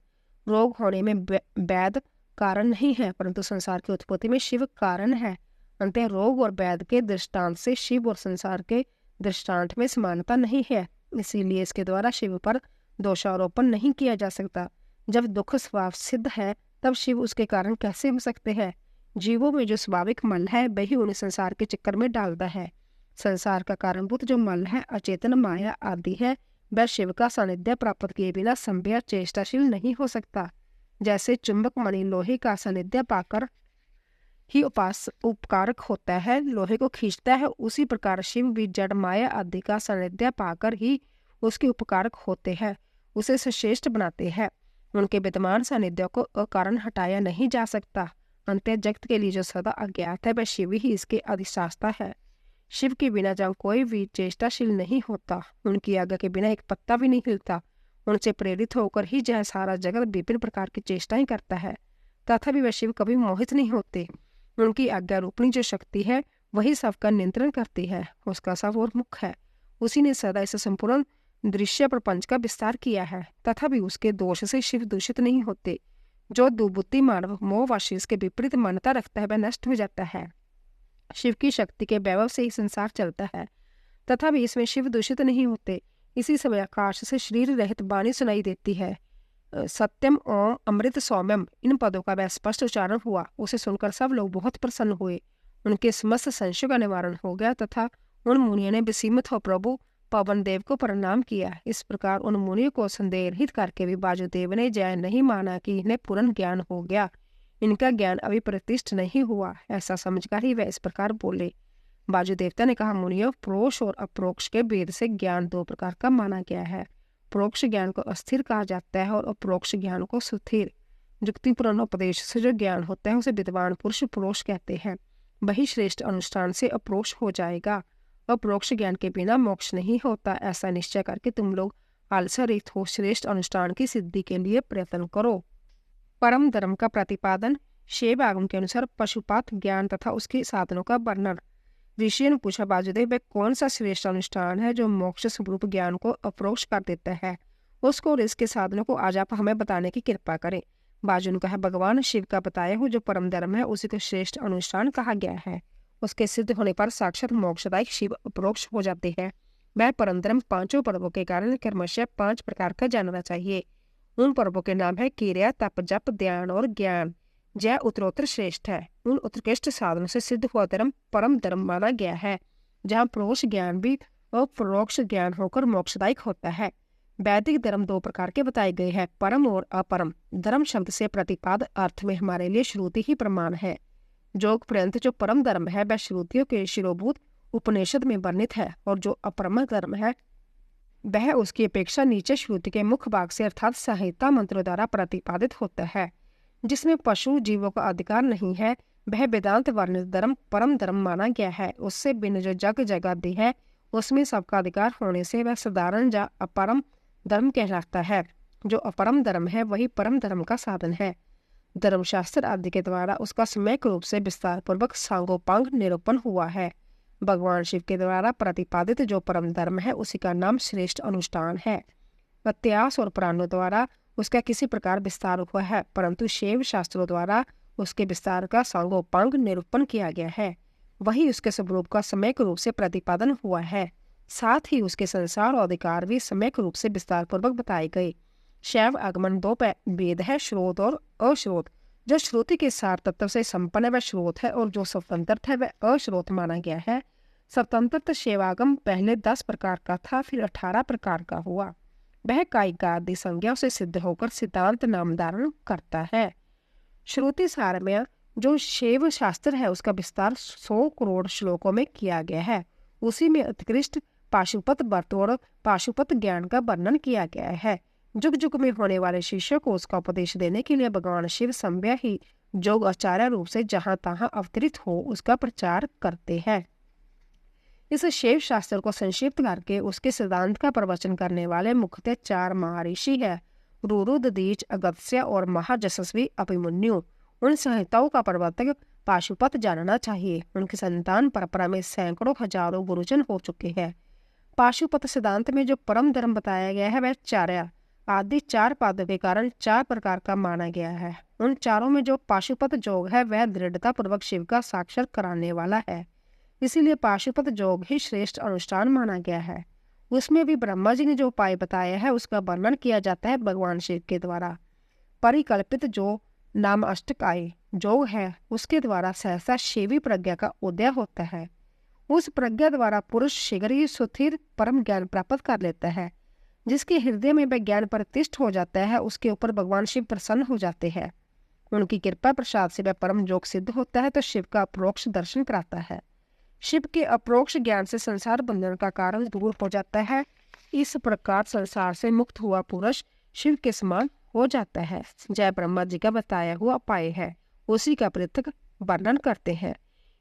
A: रोग होने में वैद्य कारण नहीं है, परंतु संसार की उत्पत्ति में शिव कारण है। अंतः रोग और वैद्य के दृष्टांत से शिव और संसार के दृष्टांत में समानता नहीं है, इसीलिए इसके द्वारा शिव पर दोषारोपण नहीं किया जा सकता। जब दुख स्वभाव सिद्ध है तब शिव उसके कारण कैसे हो सकते हैं। जीवों में जो स्वाभाविक मल है वही उन्हें संसार के चक्कर में डालता है। संसार का कारणभूत जो मल है, अचेतन माया आदि है, वह शिव का सानिध्य प्राप्त किए बिना संभव चेष्टाशील नहीं हो सकता। जैसे चुंबक मणि लोहे का सानिध्य पाकर ही उपकारक होता है, लोहे को खींचता है, उसी प्रकार शिव भी जड़ माया आदि का सानिध्य पाकर ही उसके उपकारक होते हैं, उसे श्रेष्ठ बनाते हैं। उनके विद्यमान सानिध्य को अकारण हटाया नहीं जा सकता। अंत्य जगत के लिए जो सदा अज्ञात है वह शिव ही इसके अधिष्ठाता है। शिव के बिना जहाँ कोई भी चेष्टाशील नहीं होता, उनकी आज्ञा के बिना एक पत्ता भी नहीं हिलता। उनसे प्रेरित होकर ही जहाँ सारा जगत विभिन्न प्रकार की चेष्टाएं करता है, तथापि वह शिव कभी मोहित नहीं होते। उनकी आज्ञा रूपणी जो शक्ति है वही सबका नियंत्रण करती है, उसका सब और मुख है। उसी ने सदा इस संपूर्ण दृश्य प्रपंच का विस्तार किया है, तथापि उसके दोष से शिव दूषित नहीं होते। जो दुर्बुद्धि मानव मोह वाशीष के विपरीत मान्यता रखता है वह नष्ट हो जाता है। शिव की शक्ति के वैभव से ही संसार चलता है, तथापि इसमें शिव दूषित नहीं होते। इसी समय आकाश से शरीर रहित वाणी सुनाई देती है। सत्यम ओम अमृत सौम्यम, इन पदों का वह स्पष्ट उच्चारण हुआ। उसे सुनकर सब लोग बहुत प्रसन्न हुए। उनके समस्त संशय का निवारण हो गया तथा उन मुनियों ने विस्मित हो प्रभु पवन देव को प्रणाम किया। इस प्रकार उन मुनियों को संदेह रहित करके भी वायुदेव ने जय नहीं माना कि इन्हें पूर्ण ज्ञान हो गया, इनका ज्ञान अभी प्रतिष्ठ नहीं हुआ। ऐसा समझकर ही वह इस प्रकार बोले। वायुदेवता ने कहा, मुनियों, प्रोक्ष और अप्रोक्ष के भेद से ज्ञान दो प्रकार का माना गया है। प्रोक्ष ज्ञान को अस्थिर कहा जाता है और अप्रोक्ष ज्ञान को सुस्थिर। युक्तिपूर्ण उपदेश से जो ज्ञान होता है उसे विद्वान पुरुष प्रोक्ष कहते हैं। वही श्रेष्ठ अनुष्ठान से अप्रोक्ष हो जाएगा। अप्रोक्ष ज्ञान के बिना मोक्ष नहीं होता। ऐसा निश्चय करके तुम लोग आलस्य रहित हो श्रेष्ठ अनुष्ठान की सिद्धि के लिए प्रयत्न करो। परम धर्म का प्रतिपादन। शैव आगम के अनुसार पशुपात ज्ञान तथा उसके साधनों का वर्णन। ऋषि ने पूछा, वासुदेव, वह कौन सा श्रेष्ठ अनुष्ठान है जो मोक्ष स्वरूप ज्ञान को अप्रोक्ष कर देता है? उसको और इसके साधनों को आज आप हमें बताने की कृपा करें। बाजू ने कहा, भगवान शिव का बताया हुआ जो परम धर्म है उसी को श्रेष्ठ अनुष्ठान कहा गया है। उसके सिद्ध होने पर साक्षात मोक्षदायक शिव अप्रोक्ष हो जाते हैं। वह परम धर्म पांचों पर्वों के कारण क्रमशः 5 प्रकार का जानना चाहिए। उन पर्वों के नाम है क्रिया, तप, जप, ध्यान और ज्ञान। जय उत्तरोत्तर श्रेष्ठ है। उन उत्कृष्ट साधनों से सिद्ध हुआ धर्म परम धर्म माना गया है, जहाँ प्रोक्ष ज्ञान भी अपरोक्ष ज्ञान होकर मोक्षदायक होता है। वैदिक धर्म 2 प्रकार के बताए गए हैं, परम और अपरम। धर्म शब्द से प्रतिपाद अर्थ में हमारे लिए श्रुति ही प्रमाण है। योग पर्यंत जो परम धर्म है वह श्रुतियों के शिरोभूत उपनिषद में वर्णित है, और जो अपरम धर्म है वह उसकी अपेक्षा नीचे श्रुति के मुख्य भाग से अर्थात संहिता मंत्रों द्वारा प्रतिपादित होता है। जिसमें पशु जीवों का अधिकार नहीं है वह वेदांत वर्णित धर्म परम धर्म माना गया है। उससे भिन्न जो जग जगादि है उसमें सबका अधिकार होने से वह साधारण या अपरम धर्म कहलाता है। जो अपरम धर्म है वही परम धर्म का साधन है। धर्मशास्त्र आदि के द्वारा उसका सम्यक रूप से विस्तार पूर्वक सांगोपांग निरूपण हुआ है। भगवान शिव के द्वारा प्रतिपादित जो परम धर्म है उसी का नाम श्रेष्ठ अनुष्ठान है। इतिहास और पुराणों द्वारा उसका किसी प्रकार विस्तार हुआ है, परंतु शैव शास्त्रों द्वारा उसके विस्तार का सांगोपांग निरूपण किया गया है। वही उसके स्वरूप का सम्यक रूप से प्रतिपादन हुआ है। साथ ही उसके संसार और अधिकार भी सम्यक रूप से विस्तार पूर्वक बताए गए। शैव आगमन 2 भेद है, श्रोत और अश्रोत। जो श्रुति के सार तत्व से संपन्न है वह श्रोत है, और जो स्वतंत्र है वह अश्रोत माना गया है। स्वतंत्र शैवागम पहले 10 प्रकार का था, फिर 18 प्रकार का हुआ। वह कायिका आदि संज्ञाओं से सिद्ध होकर सिद्धांत नाम धारण करता है। श्रुति सार में जो शैव शास्त्र है उसका विस्तार 100 करोड़ श्लोकों में किया गया है। उसी में उत्कृष्ट पाशुपत व्रत और पाशुपत ज्ञान का वर्णन किया गया है। जुग जुग में होने वाले शिष्यों को उसका उपदेश देने के लिए भगवान शिव संभव ही योग आचार्य रूप से जहाँ तहाँ अवतरित हो उसका प्रचार करते हैं। इस शैव शास्त्र को संक्षिप्त करके उसके सिद्धांत का प्रवचन करने वाले मुख्यतः 4 महर्षि है, रुरु, दधीच, अगस्त्य और महायशस्वी अभिमन्यु। उन संहिताओं का प्रवर्तक पाशुपत जानना चाहिए। उनकी संतान परंपरा में सैकड़ों हजारों गुरुजन हो चुके हैं। पाशुपत सिद्धांत में जो परम धर्म बताया गया है वह चार्य आदि 4 पादों के कारण 4 प्रकार का माना गया है। उन चारों में जो पाशुपत योग है वह दृढ़ता पूर्वक शिव का साक्षात कराने वाला है, इसीलिए पाशुपत योग ही श्रेष्ठ अनुष्ठान माना गया है। उसमें भी ब्रह्मा जी ने जो उपाय बताया है उसका वर्णन किया जाता है भगवान शिव के द्वारा। परिकल्पित जो नाम अष्टकाय योग है उसके द्वारा सहसा शैवी प्रज्ञा का उदय होता है। उस प्रज्ञा द्वारा पुरुष शीघ्र ही सुस्थिर परम ज्ञान प्राप्त कर लेता है। जिसके हृदय में वह ज्ञान प्रतिष्ठ हो जाता है, उसके ऊपर भगवान शिव प्रसन्न हो जाते हैं। उनकी कृपा प्रसाद से वह परम योग सिद्ध होता है तो शिव का अप्रोक्ष दर्शन कराता है। शिव के अप्रोक्ष ज्ञान से संसार बंधन का कारण दूर हो जाता है। इस प्रकार संसार से मुक्त हुआ पुरुष शिव के समान हो जाता है। जय ब्रह्मा जी का बताया हुआ उपाय है, उसी का पृथक वर्णन करते हैं।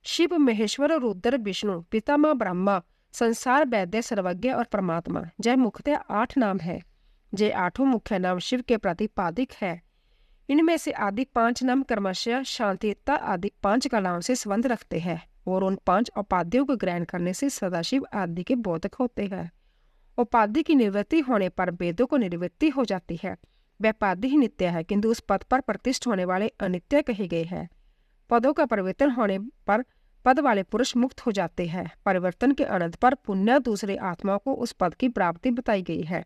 A: शिव, महेश्वर, रुद्र, विष्णु, पितामह ब्रह्मा, संसार वैद्य, सर्वज्ञ और परमात्मा, जय मुख्यतः 8 नाम है। जे 8 मुख्य नाम शिव के प्रतिपादिक है। इनमें से आदि 5 नाम क्रमशः शांतिता आदि 5 कलाओं से संबंध रखते हैं और उन 5 उपाधियों को ग्रहण करने से सदाशिव आदि के बोधक होते हैं। उपाधि की निवृत्ति होने पर वेदों को निवृत्ति हो जाती है। वह पादि ही नित्य है, किंतु उस पद पर प्रतिष्ठ होने वाले अनित्य कहे गए हैं। पदों का परिवर्तन होने पर पद वाले पुरुष मुक्त हो जाते हैं। परिवर्तन के अनंत पर पुण्य दूसरे आत्माओं को उस पद की प्राप्ति बताई गई है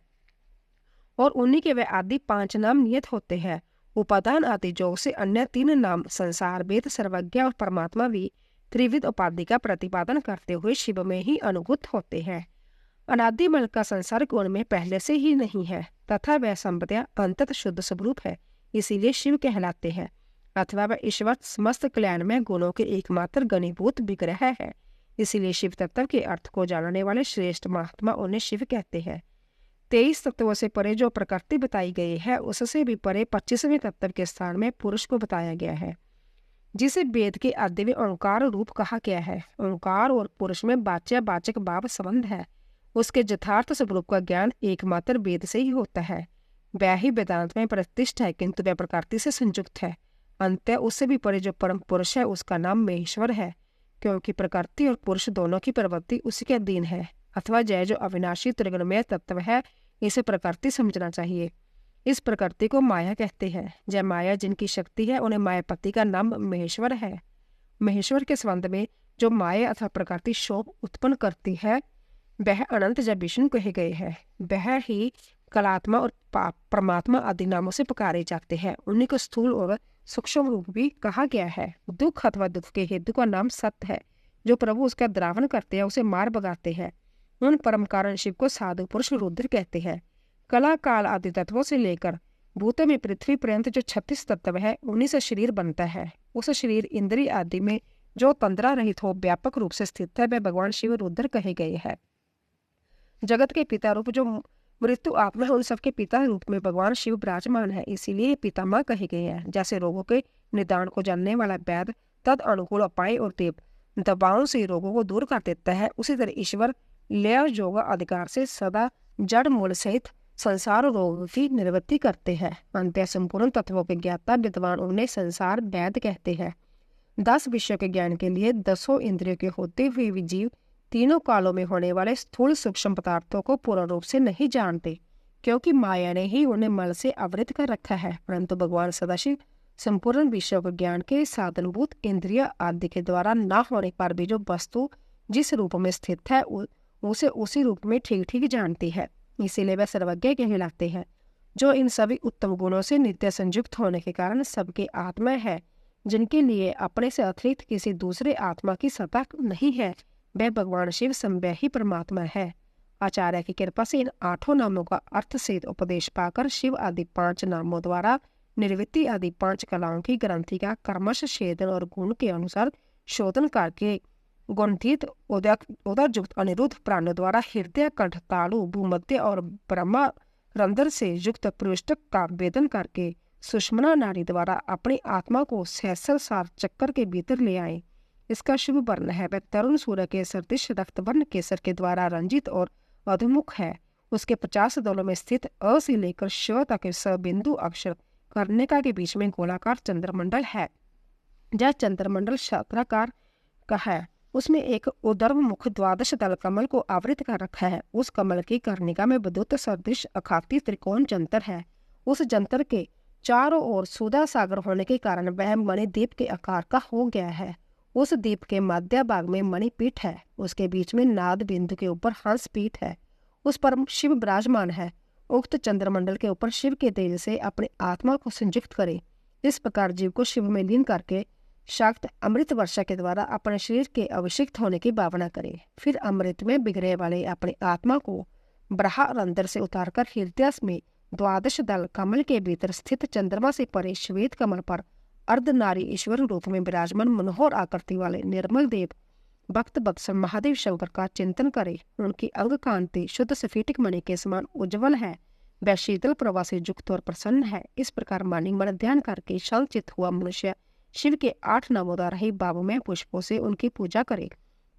A: और उन्हीं के वे आदि 5 नाम नियत होते हैं। उपादान आदि योग से अन्य 3 नाम संसार, वेद, सर्वज्ञ और परमात्मा भी त्रिविध उपाधि का प्रतिपादन करते हुए शिव में ही अनुभूत होते हैं। अनादिमल का संसार गुण में पहले से ही नहीं है तथा वह संपदा अंतत शुद्ध स्वरूप है, इसीलिए शिव कहलाते हैं। अथवा वह ईश्वर समस्त कल्याण में गुणों के एकमात्र गणीभूत विग्रह है, इसीलिए शिव तत्व के अर्थ को जानने वाले श्रेष्ठ महात्मा उन्हें शिव कहते हैं। 23 तत्वों से परे जो प्रकृति बताई गई है, उससे भी परे 25वें तत्व के स्थान में पुरुष को बताया गया है, जिसे वेद के आदि में ओंकार रूप कहा गया है। ओंकार और पुरुष में वाच्य वाचक भाव संबंध है। उसके यथार्थ स्वरूप का ज्ञान एकमात्र वेद से ही होता है। वह ही वेदांत में प्रतिष्ठ है, किंतु वह प्रकृति से संयुक्त है। अंत उससे भी परे जो परम पुरुष है, उसका नाम महेश्वर है, क्योंकि प्रकृति और पुरुष दोनों की प्रवृत्ति उसी के अधीन है। अथवा जय जो अविनाशी त्रिगुणमय तत्व है, इसे प्रकृति समझना चाहिए। इस प्रकृति को माया कहते हैं। जय माया जिनकी शक्ति है, उन्हें मायापति का नाम महेश्वर है। महेश्वर के संबंध में जो माया अथवा प्रकृति शोभ उत्पन्न करती है, वह अनंत जय विष्णु कहे गए हैं। वह ही कलात्मा और परमात्मा आदि नामों से पुकारे जाते हैं। उन्हीं को स्थूल और सूक्ष्म रूप भी कहा गया है। दुख अथवा दुख के हेतु का नाम सत्य है। जो प्रभु उसका द्रावण करते हैं, उसे मार भगाते हैं। उन परम कारण शिव को साधु पुरुष रुद्र कहते हैं। कला काल आदि तत्वों से लेकर भूतों में पृथ्वी पर्यंत जो 36 तत्व है, उन्हीं से शरीर बनता है। उस शरीर इंद्रिय आदि में जो तंद्रा रहित हो व्यापक रूप से स्थित है, वह भगवान शिव रुद्र कहे गए हैं। जगत के पिता रूप जो मृत्यु आत्मा है, उन सबके पिता रूप में भगवान शिव विराजमान है, इसीलिए पितामह कहे गए हैं। जैसे रोगों के निदान को जानने वाला वैद्य तद अनुकूल उपाय और दवाओं से रोगों को दूर कर देता है, उसी तरह ईश्वर लय योग अधिकार से सदा जड़ मूल सहित संसार रोग की निवृत्ति करते हैं। अंत संपूर्ण तत्वों के ज्ञाता विद्वान उन्हें संसार वैद्य कहते हैं। 10 विषयों के ज्ञान के लिए 10 इंद्रियों के होते हुए भी जीव तीनों कालों में होने वाले स्थूल सूक्ष्म पदार्थों को पूर्ण रूप से नहीं जानते, क्योंकि माया ने ही उन्हें मल से आवृत कर रखा है। परंतु भगवान सदाशिव संपूर्ण विषयों के ज्ञान के साधनभूत इंद्रिय आदि के द्वारा न होने पर भी जो वस्तु जिस रूप में स्थित है, उसे उसी रूप में ठीक ठीक जानती है, इसीलिए वह सर्वज्ञ कहलाते हैं। जो इन सभी उत्तम गुणों से नित्य संयुक्त होने के कारण सबके आत्मा है, जिनके लिए अपने से अतिरिक्त किसी दूसरे आत्मा की सत्ता नहीं है, वह भगवान शिव संवय ही परमात्मा है। आचार्य की कृपा से इन 8 नामों का अर्थ सहित उपदेश पाकर शिव आदि 5 नामों द्वारा निर्वृत्ति आदि 5 कलाओं की ग्रंथि का कर्मश छेदन और गुण के अनुसार शोधन करके गुणतीत उदरयुक्त अनिरुद्ध प्राणों द्वारा हृदय, कंठ, तालु, भूमध्य और ब्रह्मा रंध्र से युक्त पृष्ठक का वेदन करके सुषमना नाड़ी द्वारा अपनी आत्मा को सहस्र सात चक्कर के भीतर ले आए। इसका शुभ वर्ण है, वह तरुण सूर्य के सदृश रक्त वर्ण केसर के द्वारा रंजित और अधोमुख है। उसके 50 दलों में स्थित अ से लेकर श तक सबिंदु अक्षर कर्णिका के बीच में गोलाकार चंद्रमंडल है। यह चंद्रमंडल क्षत्राकार का है। उसमें एक उदर्भ मुख 12 दल कमल को आवृत कर रखा है। उस कमल की कर्णिका में विद्युत सदृश अखाती त्रिकोण जंतर है। उस जंतर के चारों ओर सुधा सागर होने के कारण वह मणिद्वीप के आकार का हो गया है। उस द्वीप के मध्य भाग में मणिपीठ है। उसके बीच में नाद बिंदु के ऊपर हंस पीठ है। उस पर शिव विराजमान है। उक्त चंद्रमंडल के ऊपर शिव के तेज से अपनी आत्मा को संयुक्त करे। इस प्रकार जीव को शिव में लीन करके शाक्त अमृत वर्षा के द्वारा अपने शरीर के अभिषिक्त होने की भावना करे। फिर अमृत में बिगड़े वाले अपनी आत्मा को ब्रहा और अंदर से उतारकर हृदय में द्वादश दल कमल के भीतर स्थित चंद्रमा से परे श्वेत कमल पर अर्धनारी ईश्वर रूप में विराजमान मनोहर आकृति वाले निर्मल देव भक्त बत्सल महादेव शंकर का चिंतन करे। उनकी अंग कांति शुद्ध स्फटिक मणि के समान उज्जवल है, वह शीतल प्रभा से युक्त और प्रसन्न है। इस प्रकार मणि मन ध्यान करके संचित हुआ मनुष्य शिव के 8 नवोदा रही बाबुमय पुष्पों से उनकी पूजा करे।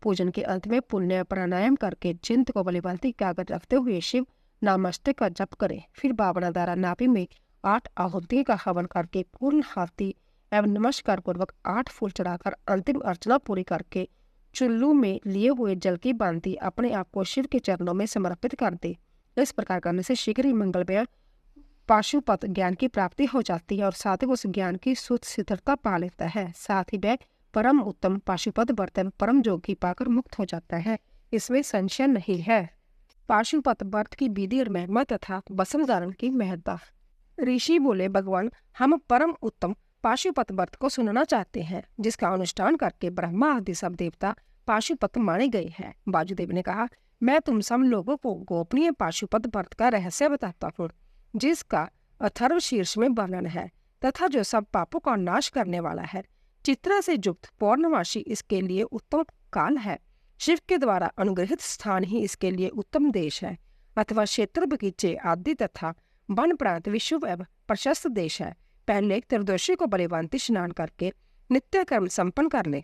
A: पूजन के अंत में पुण्य प्राणायाम करके चिंत को बलिबंती के आगे रखते हुए शिव नामस्ते का जप करे। फिर बावना द्वारा नाभि में 8 आहुति का हवन करके पूर्ण हाथी एवं नमस्कार पूर्वक 8 फूल चढ़ाकर अंतिम अर्चना पूरी करके चुल्लू में लिए हुए जल की बांति अपने आप को शिव के चरणों में समर्पित कर दे। इस प्रकार करने से शीघ्र ही मंगलमय पाशुपत ज्ञान की प्राप्ति हो जाती है और साथ ही उस ज्ञान की शुद्ध सिद्धता पा लेता है। साथ ही वह परम उत्तम पाशुपत बर्तन परम जोगी पाकर मुक्त हो जाता है, इसमें संशय नहीं है। पाशुपत व्रत की विधि और महिमा तथा बसम धारण की महत्ता। ऋषि बोले, भगवान, हम परम उत्तम पाशुपत व्रत को सुनना चाहते हैं, जिसका अनुष्ठान करके ब्रह्मा आदि सब देवता पाशुपत माने गए हैं। वाजुदेव ने कहा, मैं तुम सब लोगों को गोपनीय पाशुपत व्रत का रहस्य बताता हूँ, जिसका अथर्व शीर्ष में वर्णन है तथा जो सब पापों का नाश करने वाला है। चित्रा से युक्त पौर्णमासी इसके लिए उत्तम काल है। शिव के द्वारा अनुग्रहित स्थान ही इसके लिए उत्तम देश है, अथवा क्षेत्र बगीचे आदि तथा वन प्रांत विश्व एवं प्रशस्त देश है। पहले त्रयोदशी को बलिबंती स्नान करके नित्य कर्म संपन्न कर ले,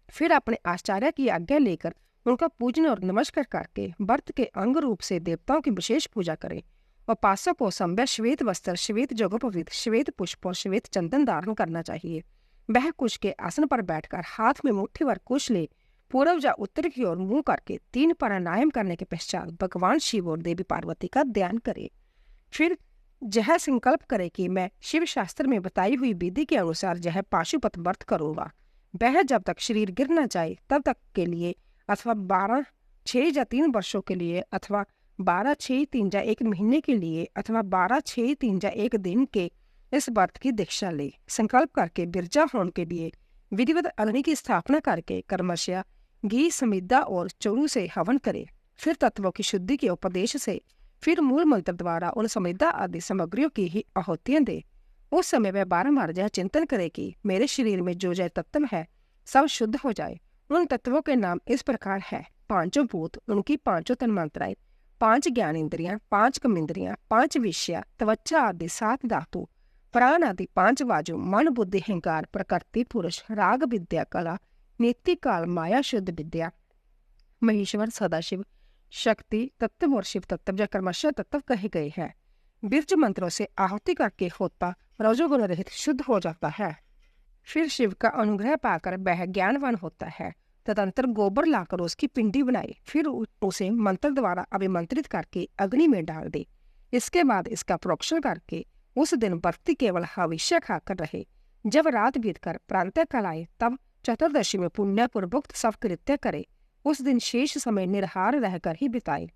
A: फिर अपने आचार्य की आज्ञा लेकर उनका पूजन और नमस्कार करके व्रत के अंग रूप से देवताओं की विशेष पूजा करे। और पासों को संभव श्वेत वस्त्र, श्वेत जोगोपवीत, श्वेत पुष्प और श्वेत चंदन धारण करना चाहिए। वह कुश के आसन पर बैठकर हाथ में मुट्ठी भर कुश ले पूर्व या उत्तर की ओर मुंह करके 3 प्राणायाम करने के पश्चात भगवान शिव और देवी पार्वती का ध्यान करे। फिर यह संकल्प करे कि मैं शिव शास्त्र में बताई हुई विधि के अनुसार यह पाशुपत व्रत करूंगा। वह जब तक शरीर गिर न जाए तब तक के लिए, अथवा 12, 6 या 3 वर्षों के लिए, अथवा 12, 6, 3 या 1 महीने के लिए, अथवा 12, 6, 3 या 1 दिन के इस व्रत की दीक्षा ले। संकल्प करके बिरजा होने के लिए विधिवत अग्नि की स्थापना करके कर्मशः घी, समिधा और चौरू से हवन करे। फिर तत्वों की शुद्धि के उपदेश से फिर मूल मंत्र द्वारा उन समिधा आदि सामग्रियों की ही आहुतियां दे। उस समय वह बारंबार यह चिंतन करे कि मेरे शरीर में जो जय तत्व है सब शुद्ध हो जाए। उन तत्वों के नाम इस प्रकार है: 5 भूत, उनकी 5 तन्मात्राएं, 5 ज्ञानेन्द्रियां, 5 कर्मेंद्रियां, 5 विषया, त्वचा आदि 7 धातु, प्राण आदि 5 वायु, मन, बुद्धि, अहंकार, प्रकृति, पुरुष, राग, विद्या, कला, नीति, काल, माया, शुद्ध विद्या, महेश्वर, सदाशिव, शक्ति तत्व और शिव तत्व या कर्मशः तत्व कहे गए हैं। बीज मंत्रों से आहुति करके होता रजोगुण रहित शुद्ध हो जाता है। फिर शिव का अनुग्रह पाकर वह ज्ञानवान होता है। तदंतर गोबर लाकर उसकी पिंडी बनाए, फिर उसे मंत्र द्वारा अभिमंत्रित करके अग्नि में डाल दे। इसके बाद इसका प्रोक्षण करके उस दिन व्यक्ति केवल हविष्य खाकर रहे। जब रात बीतकर प्रातः काल आए तब चतुर्दशी में पुण्यपूर्वक सब कृत्य करे। उस दिन शेष समय निरहार रहकर ही बिताए।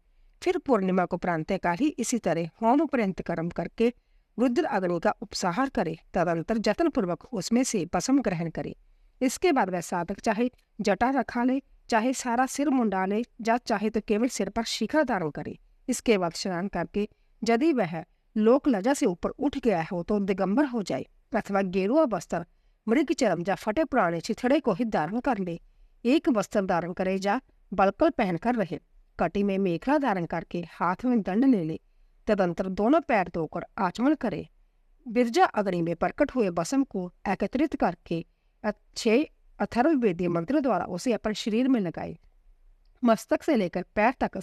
A: फिर पूर्णिमा को प्रातःकाल ही इसी तरह होम पर्यंत कर्म करके रुद्र अग्नि का उपसाहर करे। तदंतर जतन पूर्वक उसमें से भस्म ग्रहण करे। इसके बाद वह साधक चाहे जटा रखा ले, चाहे सारा सिर मुंडा ले, या चाहे तो केवल सिर पर शिखा धारण करे। इसके बाद स्नान करके यदि वह लोक लज्जा से ऊपर उठ गया हो तो दिगंबर हो जाए, अथवा गेरुआ वस्त्र, मृग चरम या फटे पुराने चिथड़े को ही धारण कर ले। एक वस्त्र धारण करे या बलकल पहनकर रहे। कटी में मेखला धारण करके हाथ में दंड ले ले। तदंतर दोनों पैर धोकर आचमन करे। बिरजा अग्नि में प्रकट हुए भस्म को एकत्रित करके 6 अथर्ववेदीय मंत्र द्वारा उसे अपने शरीर में लगाए। मस्तक से लेकर पैर तक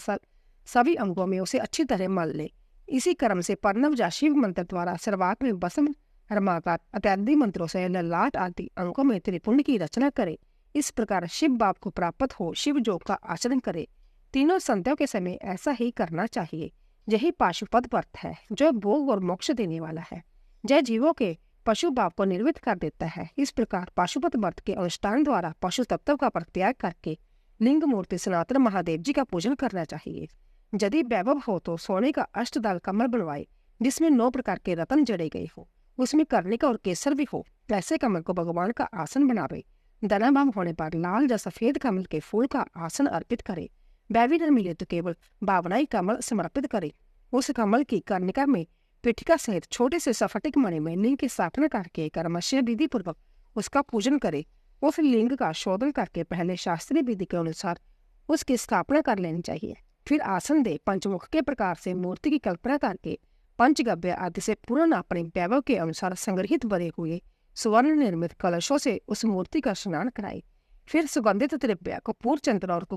A: सभी अंगों में उसे अच्छी तरह मल ले। इसी क्रम से पर्णव या शिव मंत्र द्वारा सर्वात में भस्म हर्माकार इत्यादि मंत्रों से ललाट आदि अंगों में त्रिपुंड की रचना करे। इस प्रकार शिव बाप को प्राप्त हो शिव योग का आचरण करे। तीनों संध्याओं के समय ऐसा ही करना चाहिए। यही पाशुपत व्रत है जो भोग और मोक्ष देने वाला है। जय जीवों के पशु भाव को निर्मित कर देता है। इस प्रकार पाशुपत व्रत के अनुष्ठान द्वारा पशु तत्व का परित्याग करके लिंग मूर्ति सनातन महादेव जी का पूजन करना चाहिए। यदि वैभव हो तो सोने का अष्टदल कमल बनवाए जिसमें 9 प्रकार के रत्न जड़े गए हो, उसमें कर्णिका और केसर भी हो। ऐसे कमल को भगवान का आसन बनावे। धनाभाव होने पर लाल या सफेद कमल के फूल का आसन अर्पित करे। वह भी न मिले तो केवल भावनाई कमल समर्पित करे। उस कमल की कर्णिका में पीठिका सहित छोटे से स्फटिक मणि में लिंग की स्थापना करके कर्मशय विधि पूर्वक उसका पूजन करे। उस लिंग का शोधन करके पहले शास्त्रीय विधि के अनुसार उसकी स्थापना कर लेनी चाहिए। फिर आसन दे पंचमुख के प्रकार से मूर्ति की कल्पना करके पंचगव्य आदि से पूर्ण अपने वैभव के अनुसार संग्रहित बने हुए स्वर्ण निर्मित कलशों से उस मूर्ति का स्नान कराए। फिर सुगंधित द्रव्य कपूर, चंदन और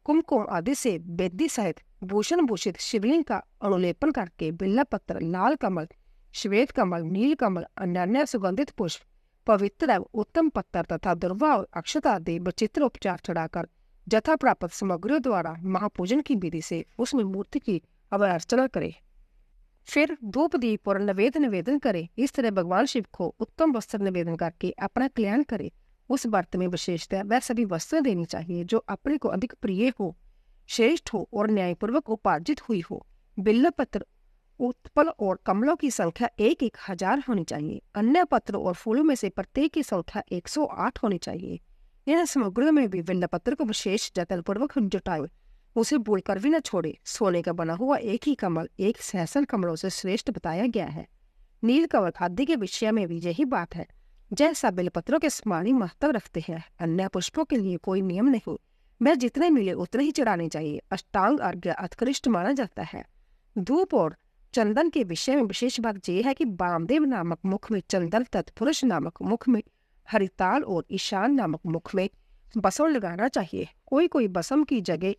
A: कुमकुम आदि से वेदी सहित भूषण भूषित शिवलिंग का अनुलेपन करके बिल्ला पत्र, लाल कमल, श्वेत कमल, नील कमल, अन्य सुगंधित पुष्प, पवित्र एवं उत्तम पत्थर तथा दुर्वा और अक्षता आदि विचित्र उपचार चढ़ाकर जथा प्राप्त सामग्रियों द्वारा महापूजन की विधि से उसमें मूर्ति की अवअर्चना करे। फिर धूप दीप और निवेदन करे। इस तरह भगवान शिव को उत्तम वस्त्र निवेदन करके अपना कल्याण करे। उस व्रत में विशेषतः वह सभी वस्तुएं देनी चाहिए जो अपने को अधिक प्रिय हो, श्रेष्ठ हो और न्यायपूर्वक उपार्जित हुई हो। बिल्व पत्र, उत्पल और कमलों की संख्या 1,000 होनी चाहिए। अन्य पत्र और फूलों में से प्रत्येक की संख्या 108 होनी चाहिए। इन सामग्रियों में भी बिल्व पत्र को विशेष जतन पूर्वक जुटाए, उसे भूलकर भी न छोड़े। सोने का बना हुआ एक ही कमल 1 सहस्र कमलों से श्रेष्ठ बताया गया है। नील कमल आदि के विषय में भी यही बात है। जैसा बिलपत्रों के समान ही महत्व रखते हैं, अन्य पुष्पों के लिए कोई नियम नहीं। वह जितने मिले उतने ही चढ़ाने चाहिए। अष्टांग अर्घ्य उत्कृष्ट माना जाता है। धूप और चंदन के विषय में विशेष बात यह है कि वामदेव नामक मुख में चंदन, तत्पुरुष नामक मुख में हरिताल और ईशान नामक मुख में बसव लगाना चाहिए। कोई बसम की जगह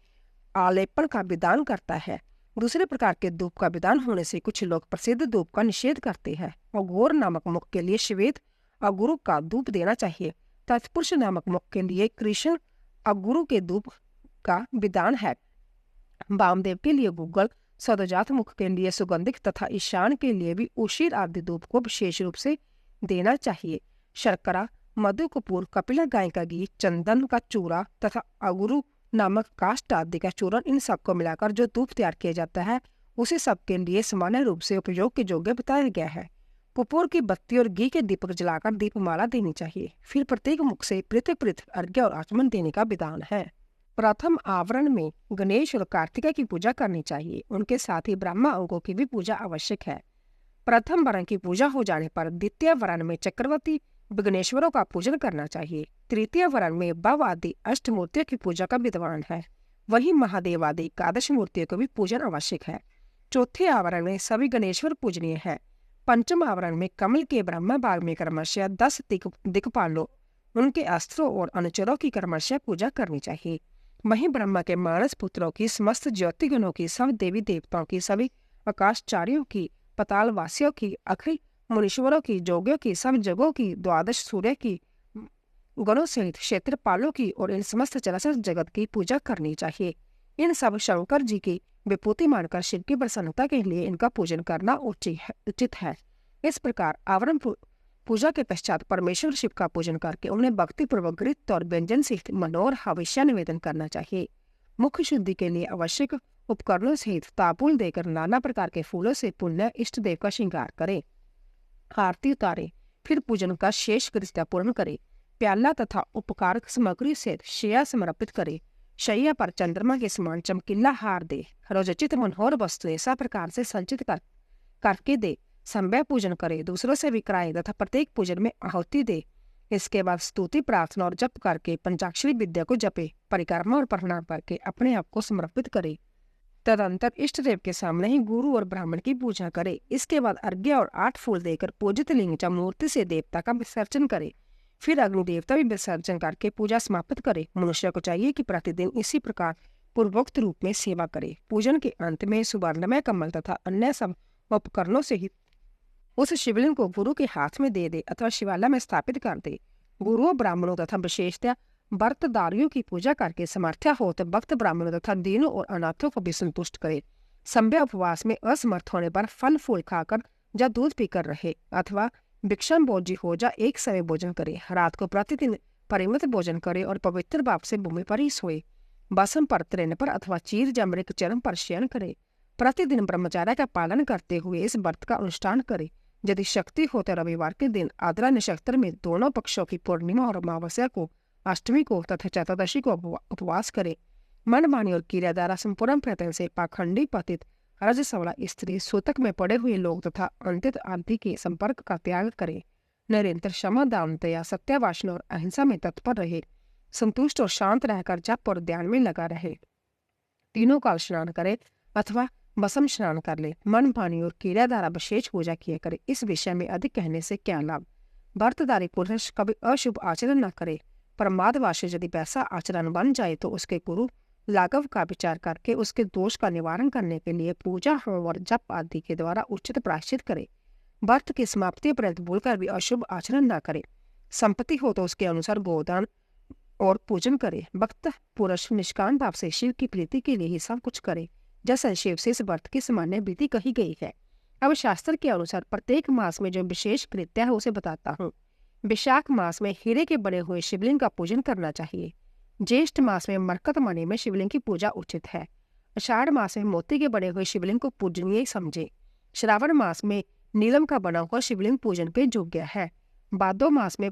A: आलेपन का विधान करता है। दूसरे प्रकार के धूप का विधान होने से कुछ लोग प्रसिद्ध धूप का निषेध करते हैं। अघोर नामक मुख के लिए श्वेत अगुरु का धूप देना चाहिए। तत्पुरुष नामक मुख के लिए कृष्ण अगुरु के धूप का विधान है। वामदेव के लिए गुग्गल, सदजात मुख के लिए सुगंधित तथा ईशान के लिए भी उशीर आदि धूप को विशेष रूप से देना चाहिए। शर्करा, मधु, कपूर, कपिला गाय का घी, चंदन का चूरा तथा अगुरु नामक काष्ठ आदि का चूर्ण, इन सबको मिलाकर जो धूप तैयार किया जाता है उसे सबके लिए सामान्य रूप से उपयोग के योग्य बताया गया है। कपूर की बत्ती और घी के दीपक जलाकर दीपमाला देनी चाहिए। फिर प्रत्येक मुख से पृथक पृथक अर्घ्य और आचमन देने का विधान है। प्रथम आवरण में गणेश और कार्तिका की पूजा करनी चाहिए। उनके साथ ही ब्रह्मा अंगों की भी पूजा आवश्यक है। प्रथम वरण की पूजा हो जाने पर द्वितीय वरण में चक्रवर्ती विघ्नेश्वरों का पूजन करना चाहिए। तृतीय वरण में भव आदि अष्टमूर्तियों की पूजा का विद्वान है। वही महादेव आदि एकादश मूर्तियों को भी पूजन आवश्यक है। चौथे आवरण में सभी गणेश्वर पूजनीय है। पंचम आवरण में कमल के ब्रह्मा भाग में क्रमशः 10 दिक्पालों, उनके अस्त्रों और अनुचरों की क्रमशः पूजा करनी चाहिए। वहीं ब्रह्मा के मानस पुत्रों की, समस्त ज्योतिगणों की, सब देवी देवताओं की, सभी आकाशचारियों की, पतालवासियों की, अखिल मुनीश्वरों की, जोगियों की, सब जगों की, 12 सूर्य की, गणों सहित क्षेत्रपालों की और इन समस्त चराचर जगत की पूजा करनी चाहिए। इन सब शंकर जी की विभूति मानकर शिव की प्रसन्नता के लिए इनका पूजन करना उचित है। इस प्रकार आवरण पूजा के पश्चात परमेश्वर शिव का पूजन करके उन्हें भक्ति पूर्वक घृत और व्यंजन सहित मनोहर हविष्य निवेदन करना चाहिए। मुख्य शुद्धि के लिए आवश्यक उपकरणों सहित तांबूल देकर नाना प्रकार के फूलों से पुण्य इष्ट देव का श्रृंगार करे, आरती उतारे, फिर पूजन का शेष कृत्य पूर्ण करे। प्याला तथा उपकारक सामग्री से शैया समर्पित करे। शैया पर चंद्रमा के समान चमकीला हार दे। रोजचित मनोहर वस्तुएं सब प्रकार से संचित करके दे। संभव पूजन करे, दूसरों से भी कराए तथा प्रत्येक पूजन में आहुति दे। इसके बाद स्तुति, प्रार्थना और जप करके पंचाक्षरी विद्या को जपे। परिक्रमा और प्रणाम करके अपने आप को समर्पित करे। तदंतर इष्ट देव के सामने ही गुरु और ब्राह्मण की पूजा करे। इसके बाद अर्घ्य और 8 फूल देकर पूजित लिंग या मूर्ति से देवता का विसर्जन करे। फिर अग्नि देवता भी विसर्जन करके पूजा समाप्त करे। मनुष्य को चाहिए कि प्रतिदिन इसी प्रकार पूर्वोक्त रूप में सेवा करे। पूजन के अंत में सुवर्णमय कमल तथा अन्य सब उपकरणों से ही उस शिवलिंग को गुरु के हाथ में दे अथवा शिवालय में स्थापित कर दे। गुरुओं, ब्राह्मणों तथा विशेषतः व्रतधारियों की पूजा करके समर्थ्य हो तो भक्त ब्राह्मणों तथा दीनों और अनाथों को भी संतुष्ट करे। संभव उपवास में असमर्थ होने पर फल फूल खाकर या दूध पीकर रहे अथवा भिक्षम भोजी हो जा एक समय भोजन करे। रात को प्रतिदिन परिमित भोजन करे और पवित्र भाव से भूमि पर ही सोए। बसम पर, तृण पर अथवा चीर या मृग चरण पर शयन करे। प्रतिदिन ब्रह्मचर्य का पालन करते हुए इस व्रत का अनुष्ठान करे। यदि शक्ति हो तो रविवार के दिन आद्रा नक्षत्र में दोनों पक्षों की पूर्णिमा और अमावस्या को, अष्टमी को तथा चतुर्दशी को उपवास करे। मनमानी और क्रिया द्वारा संपूर्ण प्रयत्न से पाखंडी पतित रजस्वला स्त्री सूतक में पड़े हुए लोग तथा अंतित आदि के संपर्क का त्याग करे। निरंतर क्षमा दानतया सत्यावासन और अहिंसा में तत्पर रहे। संतुष्ट और शांत रहकर जप और ध्यान में लगा रहे। तीनों काल स्नान करे अथवा बसम स्नान कर ले। मन पानी और क्रिया द्वारा विशेष पूजा किया करे। इस विषय में अधिक कहने से क्या लाभ। व्रतधारी पुरुष कभी अशुभ आचरण न करे। प्रमादवश यदि वैसा आचरण बन जाए तो उसके गुरु लाघव का विचार करके उसके दोष का निवारण करने के लिए पूजा होम और जप आदि के द्वारा उचित प्रायश्चित करे। व्रत की समाप्ति पर्यंत भूलकर भी अशुभ आचरण न करे। संपत्ति हो तो उसके अनुसार गोदान और पूजन करे। भक्त पुरुष निष्काम भाव से शिव की प्रीति के लिए ही सब कुछ करे, जैसा शिव से इस व्रत की सामान्य विधि कही गई है। अब शास्त्र के अनुसार प्रत्येक मास में जो विशेष कृत्य है उसे बताता हूँ। विशाख मास में हीरे के बने हुए शिवलिंग का पूजन करना चाहिए। ज्येष्ठ मास में मरकत मणि में शिवलिंग की पूजा उचित है। आषाढ़ मास में मोती के बने हुए शिवलिंग को पूजनीय समझे। श्रावण मास में नीलम का बना हुआ शिवलिंग पूजन पे योग्य है। भादो मास में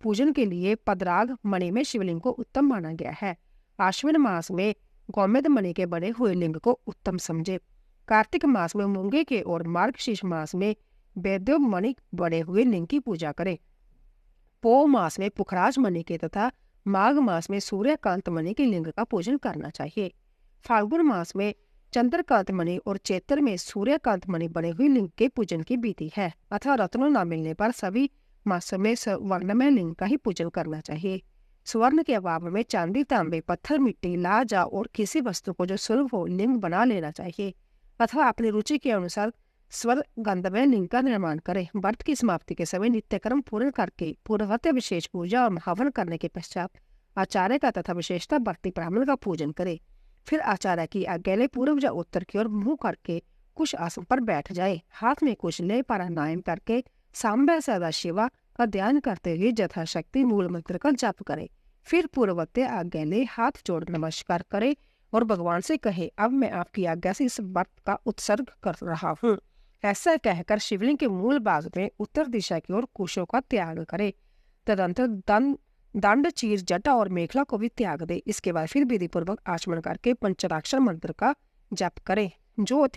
A: पूजन के लिए पदराग मणि में शिवलिंग को उत्तम माना गया है। आश्विन मास में गौमेद मणि के बने हुए लिंग को उत्तम समझे। कार्तिक मास में मूंगे के और मार्गशीर्ष मास में वैद्य मणि बने हुए लिंग की पूजा करें। पौ मास में पुखराज मणि के तथा माघ मास में सूर्यकांत मणि के लिंग का पूजन करना चाहिए। फाल्गुन मास में चंद्रकांत मणि और चैत्र में सूर्यकांत मणि बने हुए लिंग के पूजन की विधि है। अथवा रत्नों न मिलने पर सभी मासों में स्वर्णमय लिंग का ही पूजन करना चाहिए। स्वर्ण के अभाव में चांदी, तांबे, पत्थर, मिट्टी, लाजा और किसी वस्तु को जो सुलभ हो लिंग बना लेना चाहिए। अथवा अपनी रुचि के अनुसार स्वर गंधमय लिंग का निर्माण करें। व्रत की समाप्ति के समय नित्यक्रम पूर्ण करके पूर्ववत विशेष पूजा और हवन करने के पश्चात आचार्य का तथा विशेषता भक्ति ब्राह्मण का पूजन करे। फिर आचार्य की आज्ञा ले पूर्व या उत्तर की ओर मुंह करके कुछ आसन पर बैठ जाए। हाथ में कुछ ले प्राणायाम करके सांबे सदा शिवा का ध्यान करते हुए यथाशक्ति मूल मंत्र का जप करे। फिर पूर्ववत आज्ञा ले हाथ जोड़ नमस्कार करे और भगवान से कहे, अब मैं आपकी आज्ञा से इस व्रत का उत्सर्ग कर रहा हूँ। ऐसा कहकर शिवलिंग के मूल भाग में उत्तर दिशा की ओर कुशों का त्याग करे। तदंतर दंड, चीर, जटा और मेखला को भी त्याग दे। इसके बाद फिर विधि पूर्वक आचमन करके पंचराक्षर मंत्र का जप करे। जो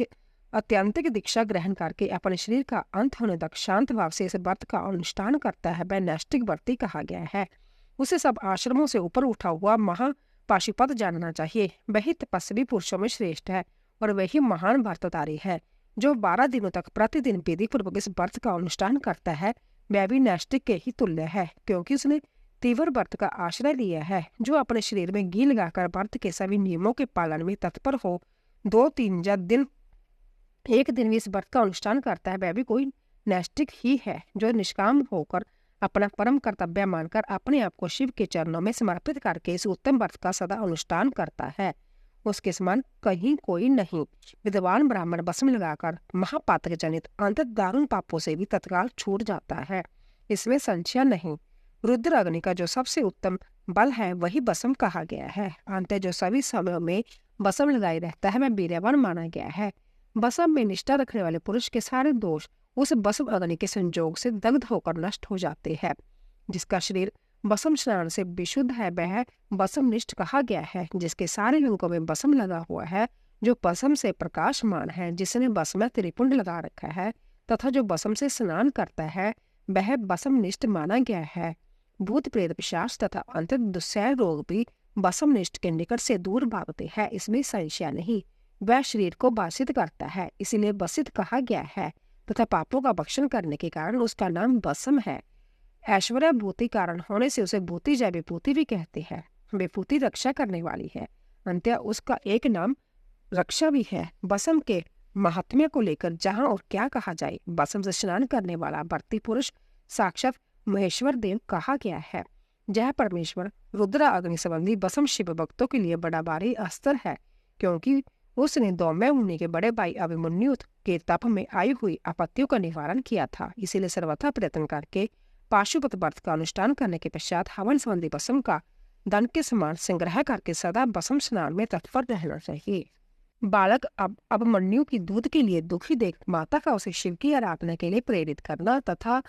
A: अत्यंतिक दीक्षा ग्रहण करके अपने शरीर का अंत होने तक शांत भाव से इस व्रत का अनुष्ठान करता है वह नैष्टिक व्रती कहा गया है। उसे सब आश्रमों से ऊपर उठा हुआ महापाशुपत जानना चाहिए। वही तपस्वी पुरुषों में श्रेष्ठ है और वही महान व्रतधारी है। जो 12 दिनों तक प्रतिदिन विधि पूर्वक इस व्रत का अनुष्ठान करता है वह भी नैष्टिक के ही तुल्य है, क्योंकि उसने तीव्र व्रत का आश्रय लिया है। जो अपने शरीर में घी लगाकर व्रत के सभी नियमों के पालन में तत्पर हो 2-3 या एक दिन भी इस व्रत का अनुष्ठान करता है वह भी कोई नैष्टिक ही है। जो निष्काम होकर अपना परम कर्तव्य मानकर अपने आप को शिव के चरणों में समर्पित करके इस उत्तम व्रत का सदा अनुष्ठान करता है उसके समान कहीं कोई नहीं। विद्वान ब्राह्मण भस्म लगाकर महापातक जनित अंत दारुण पापों से भी तत्काल छूट जाता है, इसमें संशय नहीं। रुद्र अग्नि का जो सबसे उत्तम बल है वही भस्म कहा गया है। अंत जो सभी समयों में भस्म लगाई रहता है वह वीर्यवान माना गया है। भस्म में निष्ठा रखने वाले पुरुष के सारे दोष उस भस्म अग्नि के संजोग से दग्ध होकर नष्ट हो जाते हैं। जिसका शरीर भस्म स्नान से विशुद्ध है वह भस्मनिष्ठ कहा गया है। जिसके सारे अंगों में भस्म लगा हुआ है, जो भस्म से प्रकाशमान है, जिसने भस्म में त्रिपुंड लगा रखा है तथा जो भस्म से स्नान करता है वह भस्मनिष्ठ माना गया है। भूत प्रेत पिशाच तथा अंत दुस्सह रोग भी भस्मनिष्ठ के निकट से दूर भागते हैं, इसमें संशय नहीं। वह शरीर को बासित करता है, इसीलिए बसित कहा गया है तथा पापों का भक्षण करने के कारण उसका नाम भस्म है। ऐश्वर्य भूति कारण होने से उसे भूति या विभूति भी कहते हैं। विभूति रक्षा करने वाली है, अंत्य उसका एक नाम रक्षा भी है। भस्म के महात्म्य को लेकर जहाँ और क्या कहा जाए, भस्म से स्नान करने वाला व्रती पुरुष साक्षात महेश्वर देव कहा गया है। यह परमेश्वर रुद्र अग्नि संबंधी भस्म शिव भक्तों के लिए बड़ा भारी अस्त्र है, क्योंकि उसने दौम्य मुनि के बड़े भाई अभिमन्यु के तप में आई हुई आपत्तियों का निवारण किया था। इसीलिए सर्वथा प्रयत्न करके पाशुपत व्रत का अनुष्ठान करने के पश्चात हवन संबंधी भस्म का दंड के समान संग्रह करके सदा भस्म स्नान में तत्पर रहना चाहिए। बालक अभिमन्यु की दूध के लिए दुखी देख माता का उसे शिव की आराधना के लिए प्रेरित करना तथा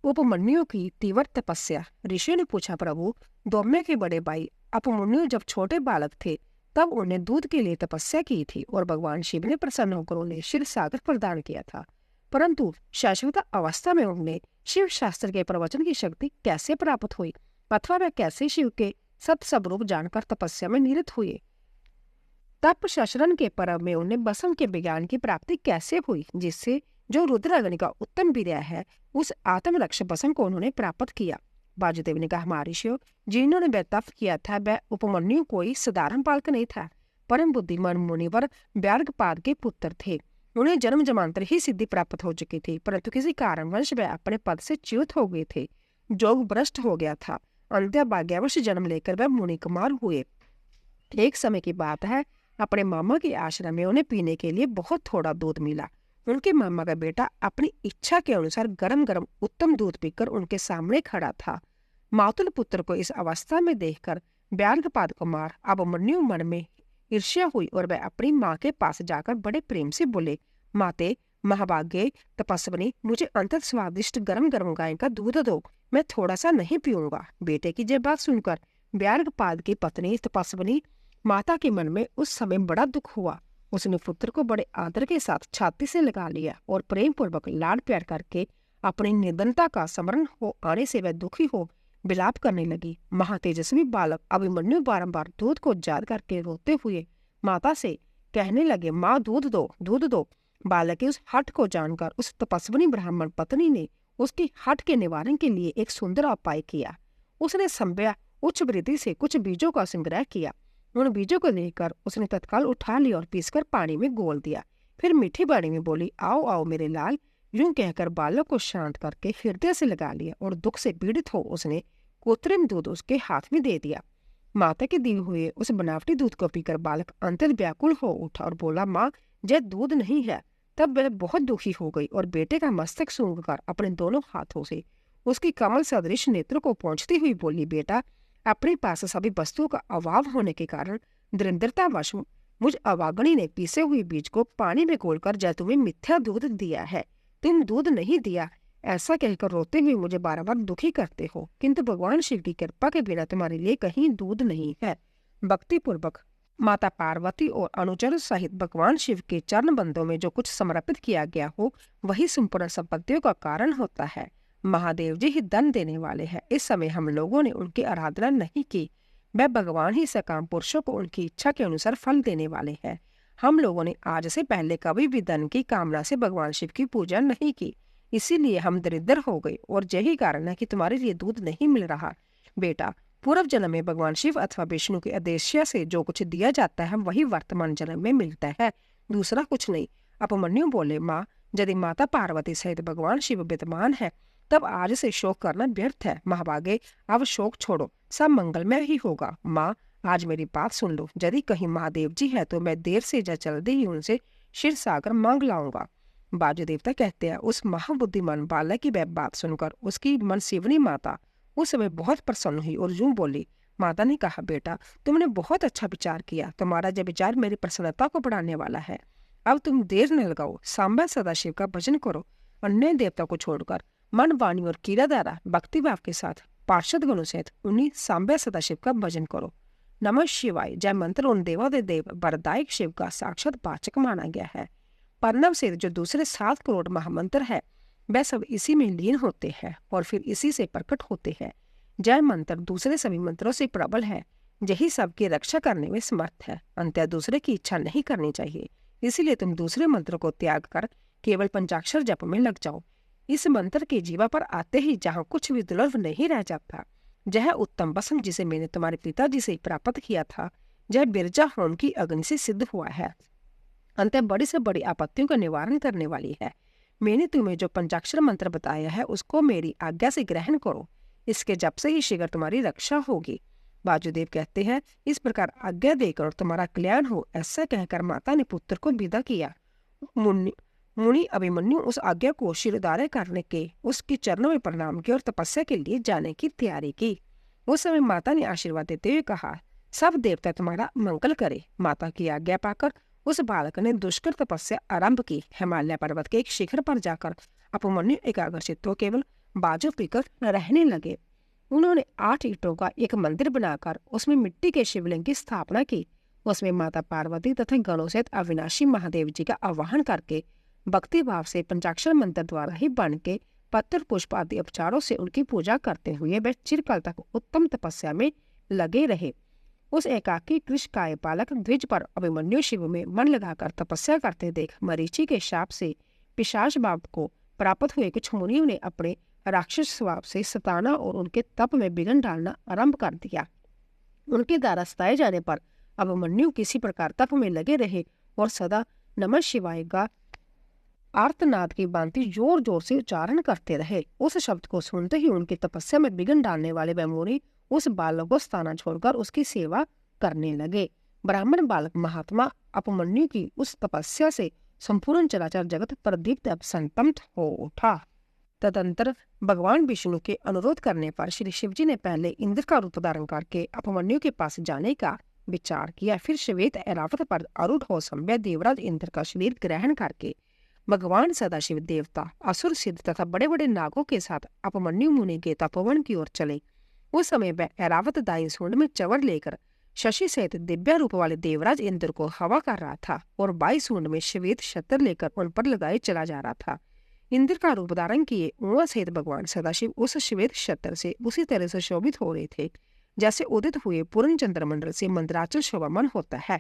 A: उपमन्यु की तीव्र तपस्या। ऋषि ने पूछा, प्रभु, दौम्य के बड़े भाई अपमन्यु जब छोटे बालक थे तब उन्होंने दूध के लिए तपस्या की थी और भगवान शिव ने प्रसन्न होकर उन्हें क्षीर सागर प्रदान किया था। परंतु शाश्वत अवस्था में उन्हें शिव शास्त्र के प्रवचन की शक्ति कैसे प्राप्त हुई, अथवा वे कैसे शिव के सत स्वरूप जानकर तपस्या में निरत हुए। तप शस्त्रन के पर्व में उन्हें बसंत के विज्ञान की प्राप्ति कैसे हुई, जिससे जो रुद्र अग्नि का उत्तम वीर्य है उस आत्मरक्ष बसंत को उन्होंने प्राप्त किया। वाजुदेव ने कहा, महर्षियों, जिन्होंने वह तप किया था वह उपमन्यु कोई साधारण बालक नहीं था, परम बुद्धिमान मुनिवर व्यार्गपाद के पुत्र थे। उन्हें जन्म जमांतर ही सिद्धि प्राप्त हो चुकी थी, परंतु किसी कारणवश वह अपने पद से च्युत हो गए थे। जोग भ्रष्ट हो गया था। अंत्य भाग्यवश जन्म लेकर वह मुनि कुमार हुए। एक समय की बात है, अपने मामा के आश्रम में उन्हें पीने के लिए बहुत थोड़ा दूध मिला। उनके मामा का बेटा अपनी इच्छा के अनुसार गरम गरम उत्तम दूध पीकर उनके सामने खड़ा था। मातुल पुत्र को इस अवस्था में देखकर व्यार्गपाद कुमार अभिमन्यु मन में ईर्ष्या हुई और वह अपनी माँ के पास जाकर बड़े प्रेम से बोले, माते महाभाग्य तपस्विनी, मुझे अंतत स्वादिष्ट गरम गरम गाय का दूध दो, मैं थोड़ा सा नहीं पीऊंगा। बेटे की यह बात सुनकर व्यार्गपाद की पत्नी तपस्विनी माता के मन में उस समय बड़ा दुख हुआ। उसने पुत्र को बड़े आदर के साथ छाती से लगा लिया और प्रेम पूर्वक लाड प्यार करके अपनी निर्धनता का स्मरण हो आने से वह दुखी हो विलाप करने लगी। महातेजस्वी बालक अभिमन्यु बारंबार दूध को याद करके रोते हुए माता से कहने लगे, माँ दूध दो, दूध दो। बालक के उस हठ को जानकर उस तपस्विनी ब्राह्मण पत्नी ने उसकी हठ के निवारण के लिए एक सुंदर उपाय किया। उसने संभ्या उच्च वृद्धि से कुछ बीजों का संग्रह किया। उन बीजों को लेकर उसने तत्काल उठा लिया और पीसकर पानी में घोल दिया। फिर मीठी बाणी में बोली, आओ आओ मेरे लाल। यूं कहकर बालक को शांत करके हृदय से लगा लिया और दुख से पीड़ित हो उसने कृत्रिम दूध उसके हाथ में दे दिया। माता के दिए हुए उस बनावटी दूध को पीकर बालक अंतर व्याकुल हो उठा और बोला, माँ यह दूध नहीं है। तब वह बहुत दुखी हो गई और बेटे का मस्तक सूंघकर अपने दोनों हाथों से उसकी कमल सदृश नेत्र को पहुंचती हुई बोली, बेटा, अपने पास सभी वस्तुओं का अभाव होने के कारण दरिद्रतावश मुझ अवागणी ने पीसे हुए बीज को पानी में घोलकर जय तुम्हें मिथ्या दूध दिया है। तुम दूध नहीं दिया, ऐसा कहकर रोते हुए मुझे बार बार दुखी करते हो, किंतु भगवान शिव की कृपा के बिना तुम्हारे लिए कहीं दूध नहीं है। भक्ति पूर्वक माता पार्वती और अनुचर सहित भगवान शिव के चरण बंदों में जो कुछ समर्पित किया गया हो वही संपूर्ण संपत्तियों का कारण होता है। महादेव जी ही धन देने वाले हैं। इस समय हम लोगों ने उनकी आराधना नहीं की, वह भगवान ही सकाम पुरुषों को उनकी इच्छा के अनुसार फल देने वाले हैं। हम लोगों ने आज से पहले कभी भी धन की कामना से भगवान शिव की पूजा नहीं की, इसीलिए हम दरिद्र हो गए और यही कारण है कि तुम्हारे लिए दूध नहीं मिल रहा। बेटा, पूर्व जन्म में भगवान शिव अथवा विष्णु के आदेश से जो कुछ दिया जाता है वही वर्तमान जन्म में मिलता है, दूसरा कुछ नहीं। अभिमन्यु बोले, माँ, यदि माता पार्वती सहित भगवान शिव विद्यमान है तब आज से शोक करना व्यर्थ है। महाभागे, अब शोक छोड़ो, सब मंगलमय ही होगा। माँ, आज मेरी बात सुन लो। यदि कहीं महादेव जी है तो मैं देर से या जल्दी ही उनसे क्षीर सागर मांग लाऊंगा। बाजू देवता कहते हैं, उस महाबुद्धिमान बालक की वह बात सुनकर उसकी मन शिवनी माता उस समय बहुत प्रसन्न हुई और यूं बोली। माता ने कहा, बेटा, तुमने बहुत अच्छा विचार किया। तुम्हारा यह विचार मेरी प्रसन्नता को बढ़ाने वाला है। अब तुम देर न लगाओ, सांबा सदाशिव का भजन करो। अन्य देवता को छोड़कर मन, वाणी और क्रिया द्वारा भक्ति भाव के साथ पार्षद गणों सहित उन्हीं सांबा सदाशिव का भजन करो। नमः शिवाय जय मंत्र उन देवादिदेव वरदायक शिव का साक्षात वाचक माना गया है। परनव से जो दूसरे 7 करोड़ महामंत्र है वह सब इसी में लीन होते हैं और फिर इसी से प्रकट होते हैं। जय मंत्र दूसरे सभी मंत्रों से प्रबल है, यही सबकी रक्षा करने में समर्थ है। अंत्य दूसरे की इच्छा नहीं करनी चाहिए, इसीलिए तुम दूसरे मंत्र को त्याग कर केवल पंचाक्षर जप में लग जाओ। इस मंत्र के जीवा पर आते ही जहाँ कुछ भी दुर्लभ नहीं रह जाता, यह उत्तम बसम जिसे मैंने तुम्हारे पिताजी से प्राप्त किया था, यह बिरजा होम की अग्नि से सिद्ध हुआ है। अंत बड़ी से बड़ी आपत्तियों का निवारण करने वाली है। मैंने तुम्हें जो पंचाक्षर मंत्र बताया है उसको मेरी आज्ञा से ग्रहण करो, इसके जप से ही शीघ्र तुम्हारी रक्षा होगी। बाजुदेव कहते हैं, इस प्रकार आज्ञा देकर तुम्हारा कल्याण हो, ऐसा कहकर माता ने पुत्र को विदा किया। मुनि अभिमन्यु उस आज्ञा को शिरोधार्य करने के उसके चरणों में प्रणाम किया और तपस्या के लिए जाने की तैयारी की। उस समय माता ने आशीर्वाद देते हुए कहा, सब देवता तुम्हारा मंगल करे। माता की आज्ञा पाकर उस बालक ने दुष्कर तपस्या आरंभ की। हिमालय पर्वत के एक शिखर पर जाकर अभिमन्यु एकाग्रचित्त हो केवल बाजू पीकर रहने लगे। उन्होंने 8 ईंटों का एक मंदिर बनाकर उसमें मिट्टी के शिवलिंग की स्थापना की। उसमें माता पार्वती तथा गणों सहित अविनाशी महादेव जी का आवाहन करके भक्ति भाव से पंचाक्षर मंत्र द्वारा ही बन के पत्र पुष्प आदि उपचारों से उनकी पूजा करते हुए वे चिरकाल तक उत्तम तपस्या में लगे रहे। उस एकाकी कृष्ण कायपालक द्विज पर अभिमन्यु शिव में मन लगाकर तपस्या करते देख मरीचि के शाप से पिशाच भाव को प्राप्त हुए कुछ मुनियों ने अपने राक्षस स्वभाव से सताना और उनके तप में विघ्न डालना आरंभ कर दिया। उनके द्वारा सताए जाने पर अभिमन्यु किसी प्रकार तप में लगे रहे और सदा नमः शिवाय का आर्तनाद की भांति जोर जोर से उच्चारण करते रहे। उस शब्द को सुनते ही उनकी तपस्या में विघ्न डालने वाले वह मुनि उस बालक को स्थाना छोड़कर उसकी सेवा करने लगे। ब्राह्मण बालक महात्मा अभिमन्यु की उस तपस्या से संपूर्ण चराचर जगत प्रदीप्त अब संतप्त हो उठा। तदंतर भगवान विष्णु के अनुरोध करने पर श्री शिवजी ने पहले इंद्र का रूप धारण करके अभिमन्यु के पास जाने का विचार किया। फिर श्वेत ऐरावत पर आरूढ़ हो संभ्य देवराज इंद्र का शरीर ग्रहण करके भगवान सदाशिव देवता असुर सिद्ध तथा बड़े बड़े नागों के साथ अभिमन्यु मुनि के तपोवन की ओर चले। उस समय वह ऐरावत दाई सूंड में चवर लेकर शशि सहित दिव्य रूप वाले देवराज इंद्र को हवा कर रहा था और बाई सूंड में श्वेत छत्र लेकर उन पर लगाए चला जा रहा था। इंद्र का रूप धारण किए उमा सहित भगवान सदाशिव उस श्वेत छत्र से उसी तरह से शोभित हो रहे थे जैसे उदित हुए पूर्ण चंद्रमंडल से मंदराचल शोभामान होता है।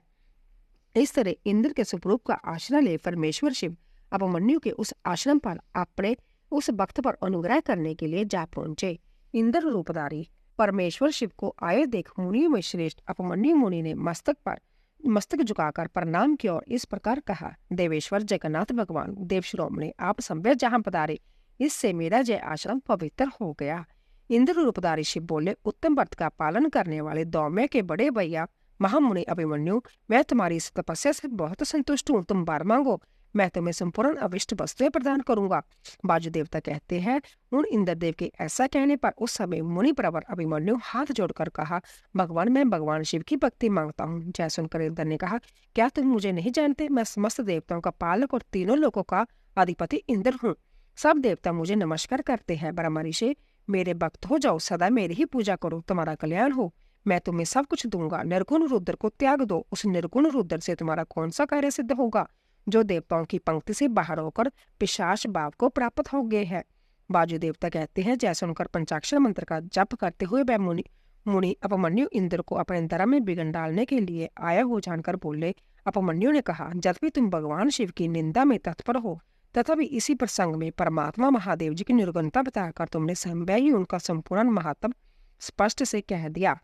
A: इस तरह इंद्र के स्वरूप का आश्रय ले परमेश्वर शिव अभिमन्यु के उस आश्रम पर अपने उस भक्त पर अनुग्रह करने के लिए जा पहुंचे। इंद्र रूपधारी परमेश्वर शिव को आए देख मुनियों में श्रेष्ठ अभिमन्यु मुनि ने मस्तक झुकाकर प्रणाम किया और इस प्रकार कहा, देवेश्वर जगन्नाथ भगवान देव शिरोमणि आप संभ्य जहां पधारे, इससे मेरा जय आश्रम पवित्र हो गया। इंद्र रूपधारी शिव बोले, उत्तम व्रत का पालन करने वाले दौम्य के बड़े भैया महामुनि अभिमन्यु, मैं तुम्हारी इस तपस्या से बहुत संतुष्ट हूँ। तुम वर मांगो, मैं तुम्हें संपूर्ण अविष्ट वस्तुएं प्रदान करूंगा। बाजू देवता कहते हैं, उन इंद्रदेव के ऐसा कहने पर उस समय मुनि प्रवर अभिमन्यु हाथ जोड़कर कहा, भगवान मैं भगवान शिव की भक्ति मांगता हूँ। जय सुनकर इंद्र ने कहा, क्या तुम मुझे नहीं जानते? मैं समस्त देवताओं का पालक और तीनों लोगों का अधिपति इंद्र हूँ। सब देवता मुझे नमस्कार करते हैं। ब्रह्म ऋषि मेरे भक्त हो जाओ, सदा मेरी ही पूजा करो, तुम्हारा कल्याण हो। मैं तुम्हें सब कुछ दूंगा। निर्गुण रुद्र को त्याग दो, उस निर्गुण रुद्र से तुम्हारा कौन सा कार्य सिद्ध होगा जो देवताओं की पंक्ति से बाहर होकर पिशाच भाव को प्राप्त हो गए हैं। बाजू देवता कहते हैं, जैसे उनकर पंचाक्षर मंत्र का जप करते हुए वह मुनि अभिमन्यु इंद्र को अपने धर्म में विघ्न डालने के लिए आया हो जानकर बोले। अभिमन्यु ने कहा, जब भी तुम भगवान शिव की निंदा में तत्पर हो तथा भी इसी प्रसंग में परमात्मा महादेव जी की निर्गुणता बताकर तुमने संभव ही उनका संपूर्ण महत्व स्पष्ट से कह दिया।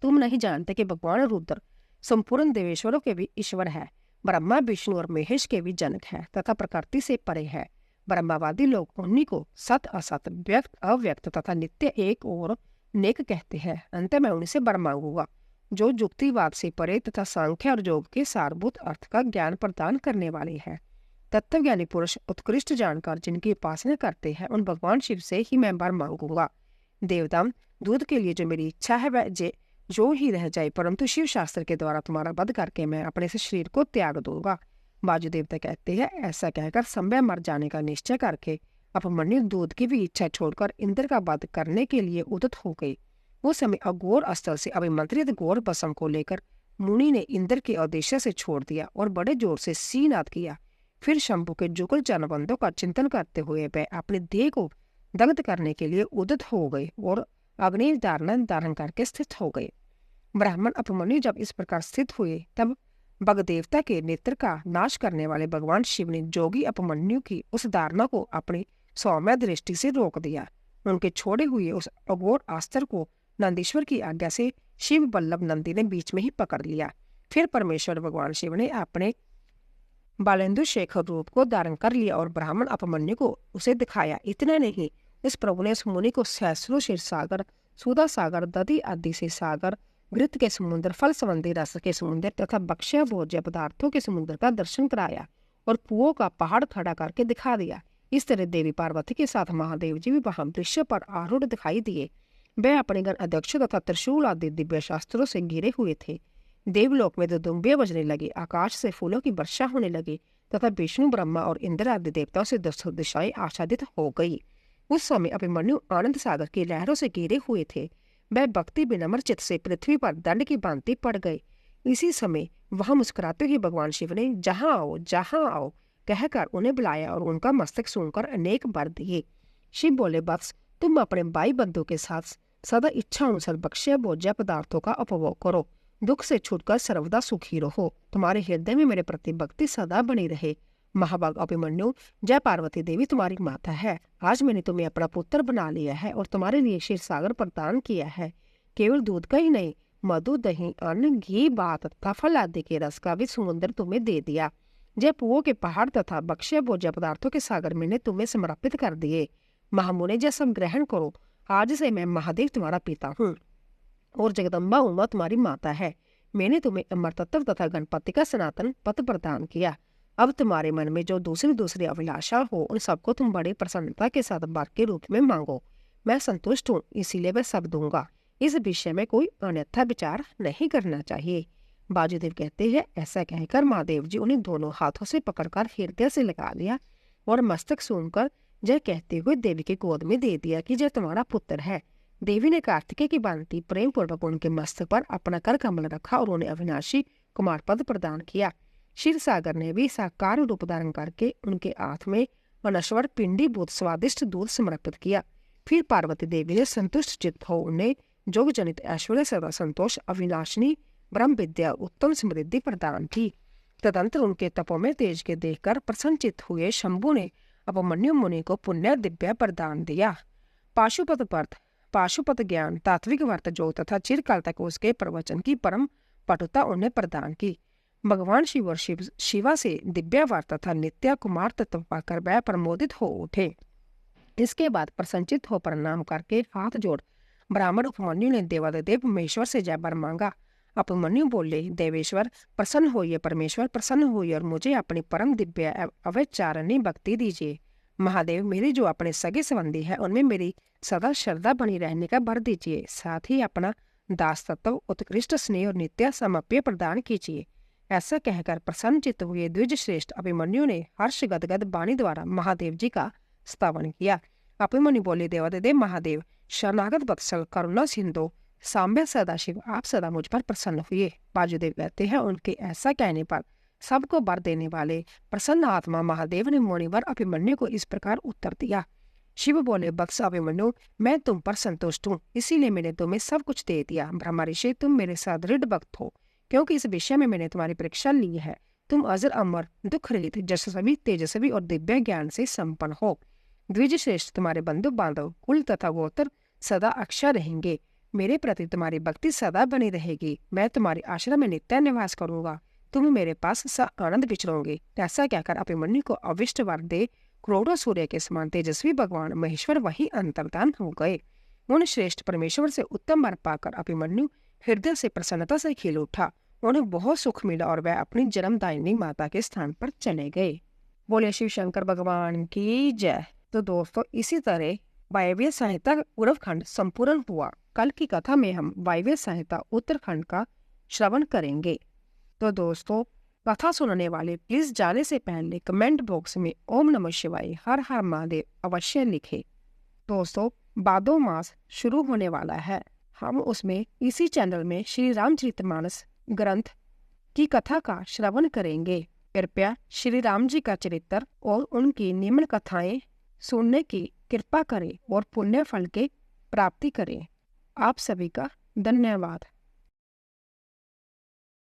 A: तुम नहीं जानते कि भगवान रुद्र संपूर्ण देवेश्वरों के भी ईश्वर है, ब्रह्मा विष्णु और महेश के भी जनक है तथा प्रकृति से परे है। ब्रह्मावादी लोग उन्हीं को सत असत, व्यक्त अव्यक्त तथा नित्य एक और नेक कहते हैं। अंत में उनसे वर मांगूंगा जो युक्तिवाद से परे तथा सांख्य और योग के सारभूत अर्थ का ज्ञान प्रदान करने वाले हैं। तत्वज्ञानी पुरुष उत्कृष्ट जानकर जिनकी उपासना करते हैं उन भगवान शिव से ही मैं वर मांगूंगा। देवताओं, दूध के लिए जो मेरी इच्छा है वह जो ही रह जाए, परंतु शिव शास्त्र के द्वारा तुम्हारा वध करके मैं अपने से शरीर को त्याग दूंगा। बाजू देवता कहते हैं, ऐसा कहकर संभय मर जाने का निश्चय करके अभिमन्यु दूध की भी इच्छा छोड़कर इंद्र का वध करने के लिए उद्यत हो गई। उस समय अघोर स्थल से अभिमंत्रित घोर भस्म को लेकर मुनि ने इंद्र के उद्देश्य से छोड़ दिया और बड़े जोर से सीनाद किया। फिर शंभु के जुगल चरणबंधों का चिंतन करते हुए वह अपने देह को दग्ध करने के लिए उद्यत हो गए और अग्नि धारण करके स्थित हो गए। ब्राह्मण अभिमन्यु जब इस प्रकार स्थित हुए तब भगदेवता के नेत्र का नाश करने वाले भगवान शिव ने जोगी अभिमन्यु की उस धारणा को अपनी सौम्य दृष्टि से रोक दिया। उनके छोड़े हुए उस अघोर अस्त्र को नंदीश्वर की आज्ञा से शिव बल्लभ नंदी ने बीच में ही पकड़ लिया। फिर परमेश्वर भगवान शिव ने अपने बालेंदु शेखर रूप को धारण कर लिया और ब्राह्मण अभिमन्यु को उसे दिखाया। इतना नहीं, इस प्रभु ने उस मुनि को सहस्रों क्षीर सागर, सुधा सागर, दधि आदि से सागर, घृत के समुद्र, फल संबंधी रस के समुद्र तथा भक्ष्य भोज्य पदार्थों के समुद्र का दर्शन कराया और पुओं का पहाड़ खड़ा करके दिखा दिया। इस तरह देवी पार्वती के साथ महादेव जी भी वहां वृक्ष पर आरूढ़ दिखाई दिए। वह अपने गण अध्यक्ष तथा त्रिशूल आदि दिव्य शास्त्रों से घिरे हुए थे। देवलोक में दुदुम्बियां बजने लगी, आकाश से फूलों की वर्षा होने लगी तथा विष्णु, ब्रह्मा और इंद्र आदि देवताओं से दसों दिशाएं आच्छादित हो गई। उस समय अभिमन्यु आनंद सागर की लहरों से घिरे हुए थे। वह भक्ति विनम्र चित्त से पृथ्वी पर दंड की भांति पड़ गए। इसी समय वहां मुस्कुराते हुए भगवान शिव ने जहां आओ कहकर उन्हें बुलाया और उनका मस्तक सूंघकर अनेक वर दिए। शिव बोले, वत्स, तुम अपने भाई बंधु के साथ सदा इच्छा अनुसार बख्शे भोज्य पदार्थों का उपभोग करो। दुख से छूटकर सर्वदा सुखी रहो। तुम्हारे हृदय में मेरे प्रति भक्ति सदा बनी रहे। महाभाग अभिमन्यु, जय पार्वती देवी तुम्हारी माता है। आज मैंने तुम्हें अपना पुत्र बना लिया है और तुम्हारे लिए क्षीर सागर प्रदान किया है। केवल दूध का ही नहीं, मधु, दही, अन्न, घी, भात तथा फल आदि के रस का भी समुद्र तुम्हें दे दिया। जय पुओं के पहाड़ तथा बख्शे भोज्य पदार्थों के सागर मैंने तुम्हें समर्पित कर दिए। महामुने, जय सब ग्रहण करो। आज से मैं महादेव तुम्हारा पिता हूँ और जगदम्बा उमा तुम्हारी माता है। मैंने तुम्हें अमर तत्व तथा गणपति का सनातन पद प्रदान किया। अब तुम्हारे मन में जो दूसरी अभिलाषा हो उन सबको तुम बड़ी प्रसन्नता के साथ वर के रूप में मांगो। मैं संतुष्ट हूँ, इसीलिए मैं सब दूंगा। इस विषय में कोई अन्यथा विचार नहीं करना चाहिए। बाजूदेव कहते हैं, ऐसा कहकर महादेव जी उन्हें दोनों हाथों से पकड़कर हृदय से लगा लिया और मस्तक सूंघकर जय कहते हुए देवी की गोद में दे दिया कि जय तुम्हारा पुत्र है। देवी ने कार्तिकेय की भांति प्रेम पूर्वक उनके मस्तक पर अपना कर कमल रखा और उन्हें अविनाशी कुमार पद प्रदान किया। क्षीर सागर ने भी साकार रूप धारण करके उनके हाथ में अनश्वर पिंडी भूत स्वादिष्ट दूध समर्पित किया। फिर पार्वती देवी ने संतुष्ट चित्त हो उन्हें जोग जनित ऐश्वर्य, सदा संतोष, अविनाशिनी ब्रह्म विद्या, उत्तम समृद्धि प्रदान की। तदंतर उनके तपों में तेज के देखकर प्रसन्नचित हुए शंभु ने अभिमन्यु मुनि को पुण्य दिव्य प्रदान दिया। पाशुपत व्रत, पाशुपत ज्ञान, तात्विक व्रत जो तथा चिरकाल तक उसके प्रवचन की परम पटुता उन्हें प्रदान की। भगवान शिव और शिवा से दिव्य व्रत तथा नित्य कुमार तत्व पाकर वह प्रमोदित हो उठे। इसके बाद प्रसन्नचित हो प्रणाम करके हाथ जोड़ ब्राह्मण उपमन्यु ने देवादिदेव महेश्वर से जय वर मांगा। उपमन्यु बोले, देवेश्वर प्रसन्न होइए, परमेश्वर प्रसन्न होइए और मुझे अपनी परम दिव्य अवैचारणी भक्ति दीजिए। महादेव, मेरे जो अपने सगे संबंधी है उनमें मेरी सदा श्रद्धा बनी रहने का वर दीजिए। साथ ही अपना दास तत्व, उत्कृष्ट स्नेह और नित्य समप्य प्रदान कीजिए। ऐसा कहकर प्रसन्न चित्त हुए द्विज श्रेष्ठ अभिमन्यु ने हर्ष गदगद वाणी द्वारा महादेव जी का स्तवन किया। अभिमन्यु बोले, देवादिदेव महादेव, शरणागत वत्सल, करुणा सिंधु, सांबे सदाशिव, आप सदा मुझ पर प्रसन्न हुए। बाजूदेव कहते हैं, उनके ऐसा कहने पर सबको वर देने वाले प्रसन्न आत्मा महादेव ने मुनिवर अभिमन्यु को इस प्रकार उत्तर दिया। शिव बोले, वत्स अभिमन्यु, मैं तुम पर संतुष्ट हूँ, इसीलिए मैंने तुम्हें सब कुछ दे दिया। ब्रह्मा ऋषि, तुम मेरे साथ दृढ़ भक्त हो, क्योंकि इस विषय में मैंने तुम्हारी परीक्षा ली है। तुम अजर, अमर, दुख रहित, जशस्वी, तेजस्वी और दिव्य ज्ञान से संपन्न हो। द्विज श्रेष्ठ, तुम्हारे बंधु बांधव, कुल तथा गोत्र सदा अक्षय रहेंगे। मेरे प्रति तुम्हारी भक्ति सदा बनी रहेगी। मैं तुम्हारे आश्रम में नित्य निवास करूंगा। तुम मेरे पास आनंद विचरोगे। ऐसा कहकर अभिमन्यु को अविष्ट वर दे करोड़ों सूर्य के समान तेजस्वी भगवान महेश्वर वही अंतर्धान हो गए। उन श्रेष्ठ परमेश्वर से उत्तम वर पाकर अभिमन्यु हृदय से प्रसन्नता से खिल उठा। उन्हें बहुत सुख मिला और वह अपनी जन्मदायिनी माता के स्थान पर चले गए। बोले शिव शंकर भगवान की जय। तो दोस्तों, इसी तरह वायव्य संहिता पूर्वखंड संपूर्ण हुआ। कल की कथा में हम वायव्य संहिता उत्तरखंड का श्रवण करेंगे। तो दोस्तों, कथा सुनने वाले प्लीज जाने से पहले कमेंट बॉक्स में ओम नमः शिवाय, हर हर महादेव अवश्य लिखें। दोस्तों, भादो मास शुरू होने वाला है। हम उसमें इसी चैनल में श्री रामचरितमानस ग्रंथ की कथा का श्रवण करेंगे। कृपया श्री राम जी का चरित्र और उनकी निम्न कथाएं सुनने की कृपा करें और पुण्य फल के प्राप्ति करें। आप सभी का धन्यवाद।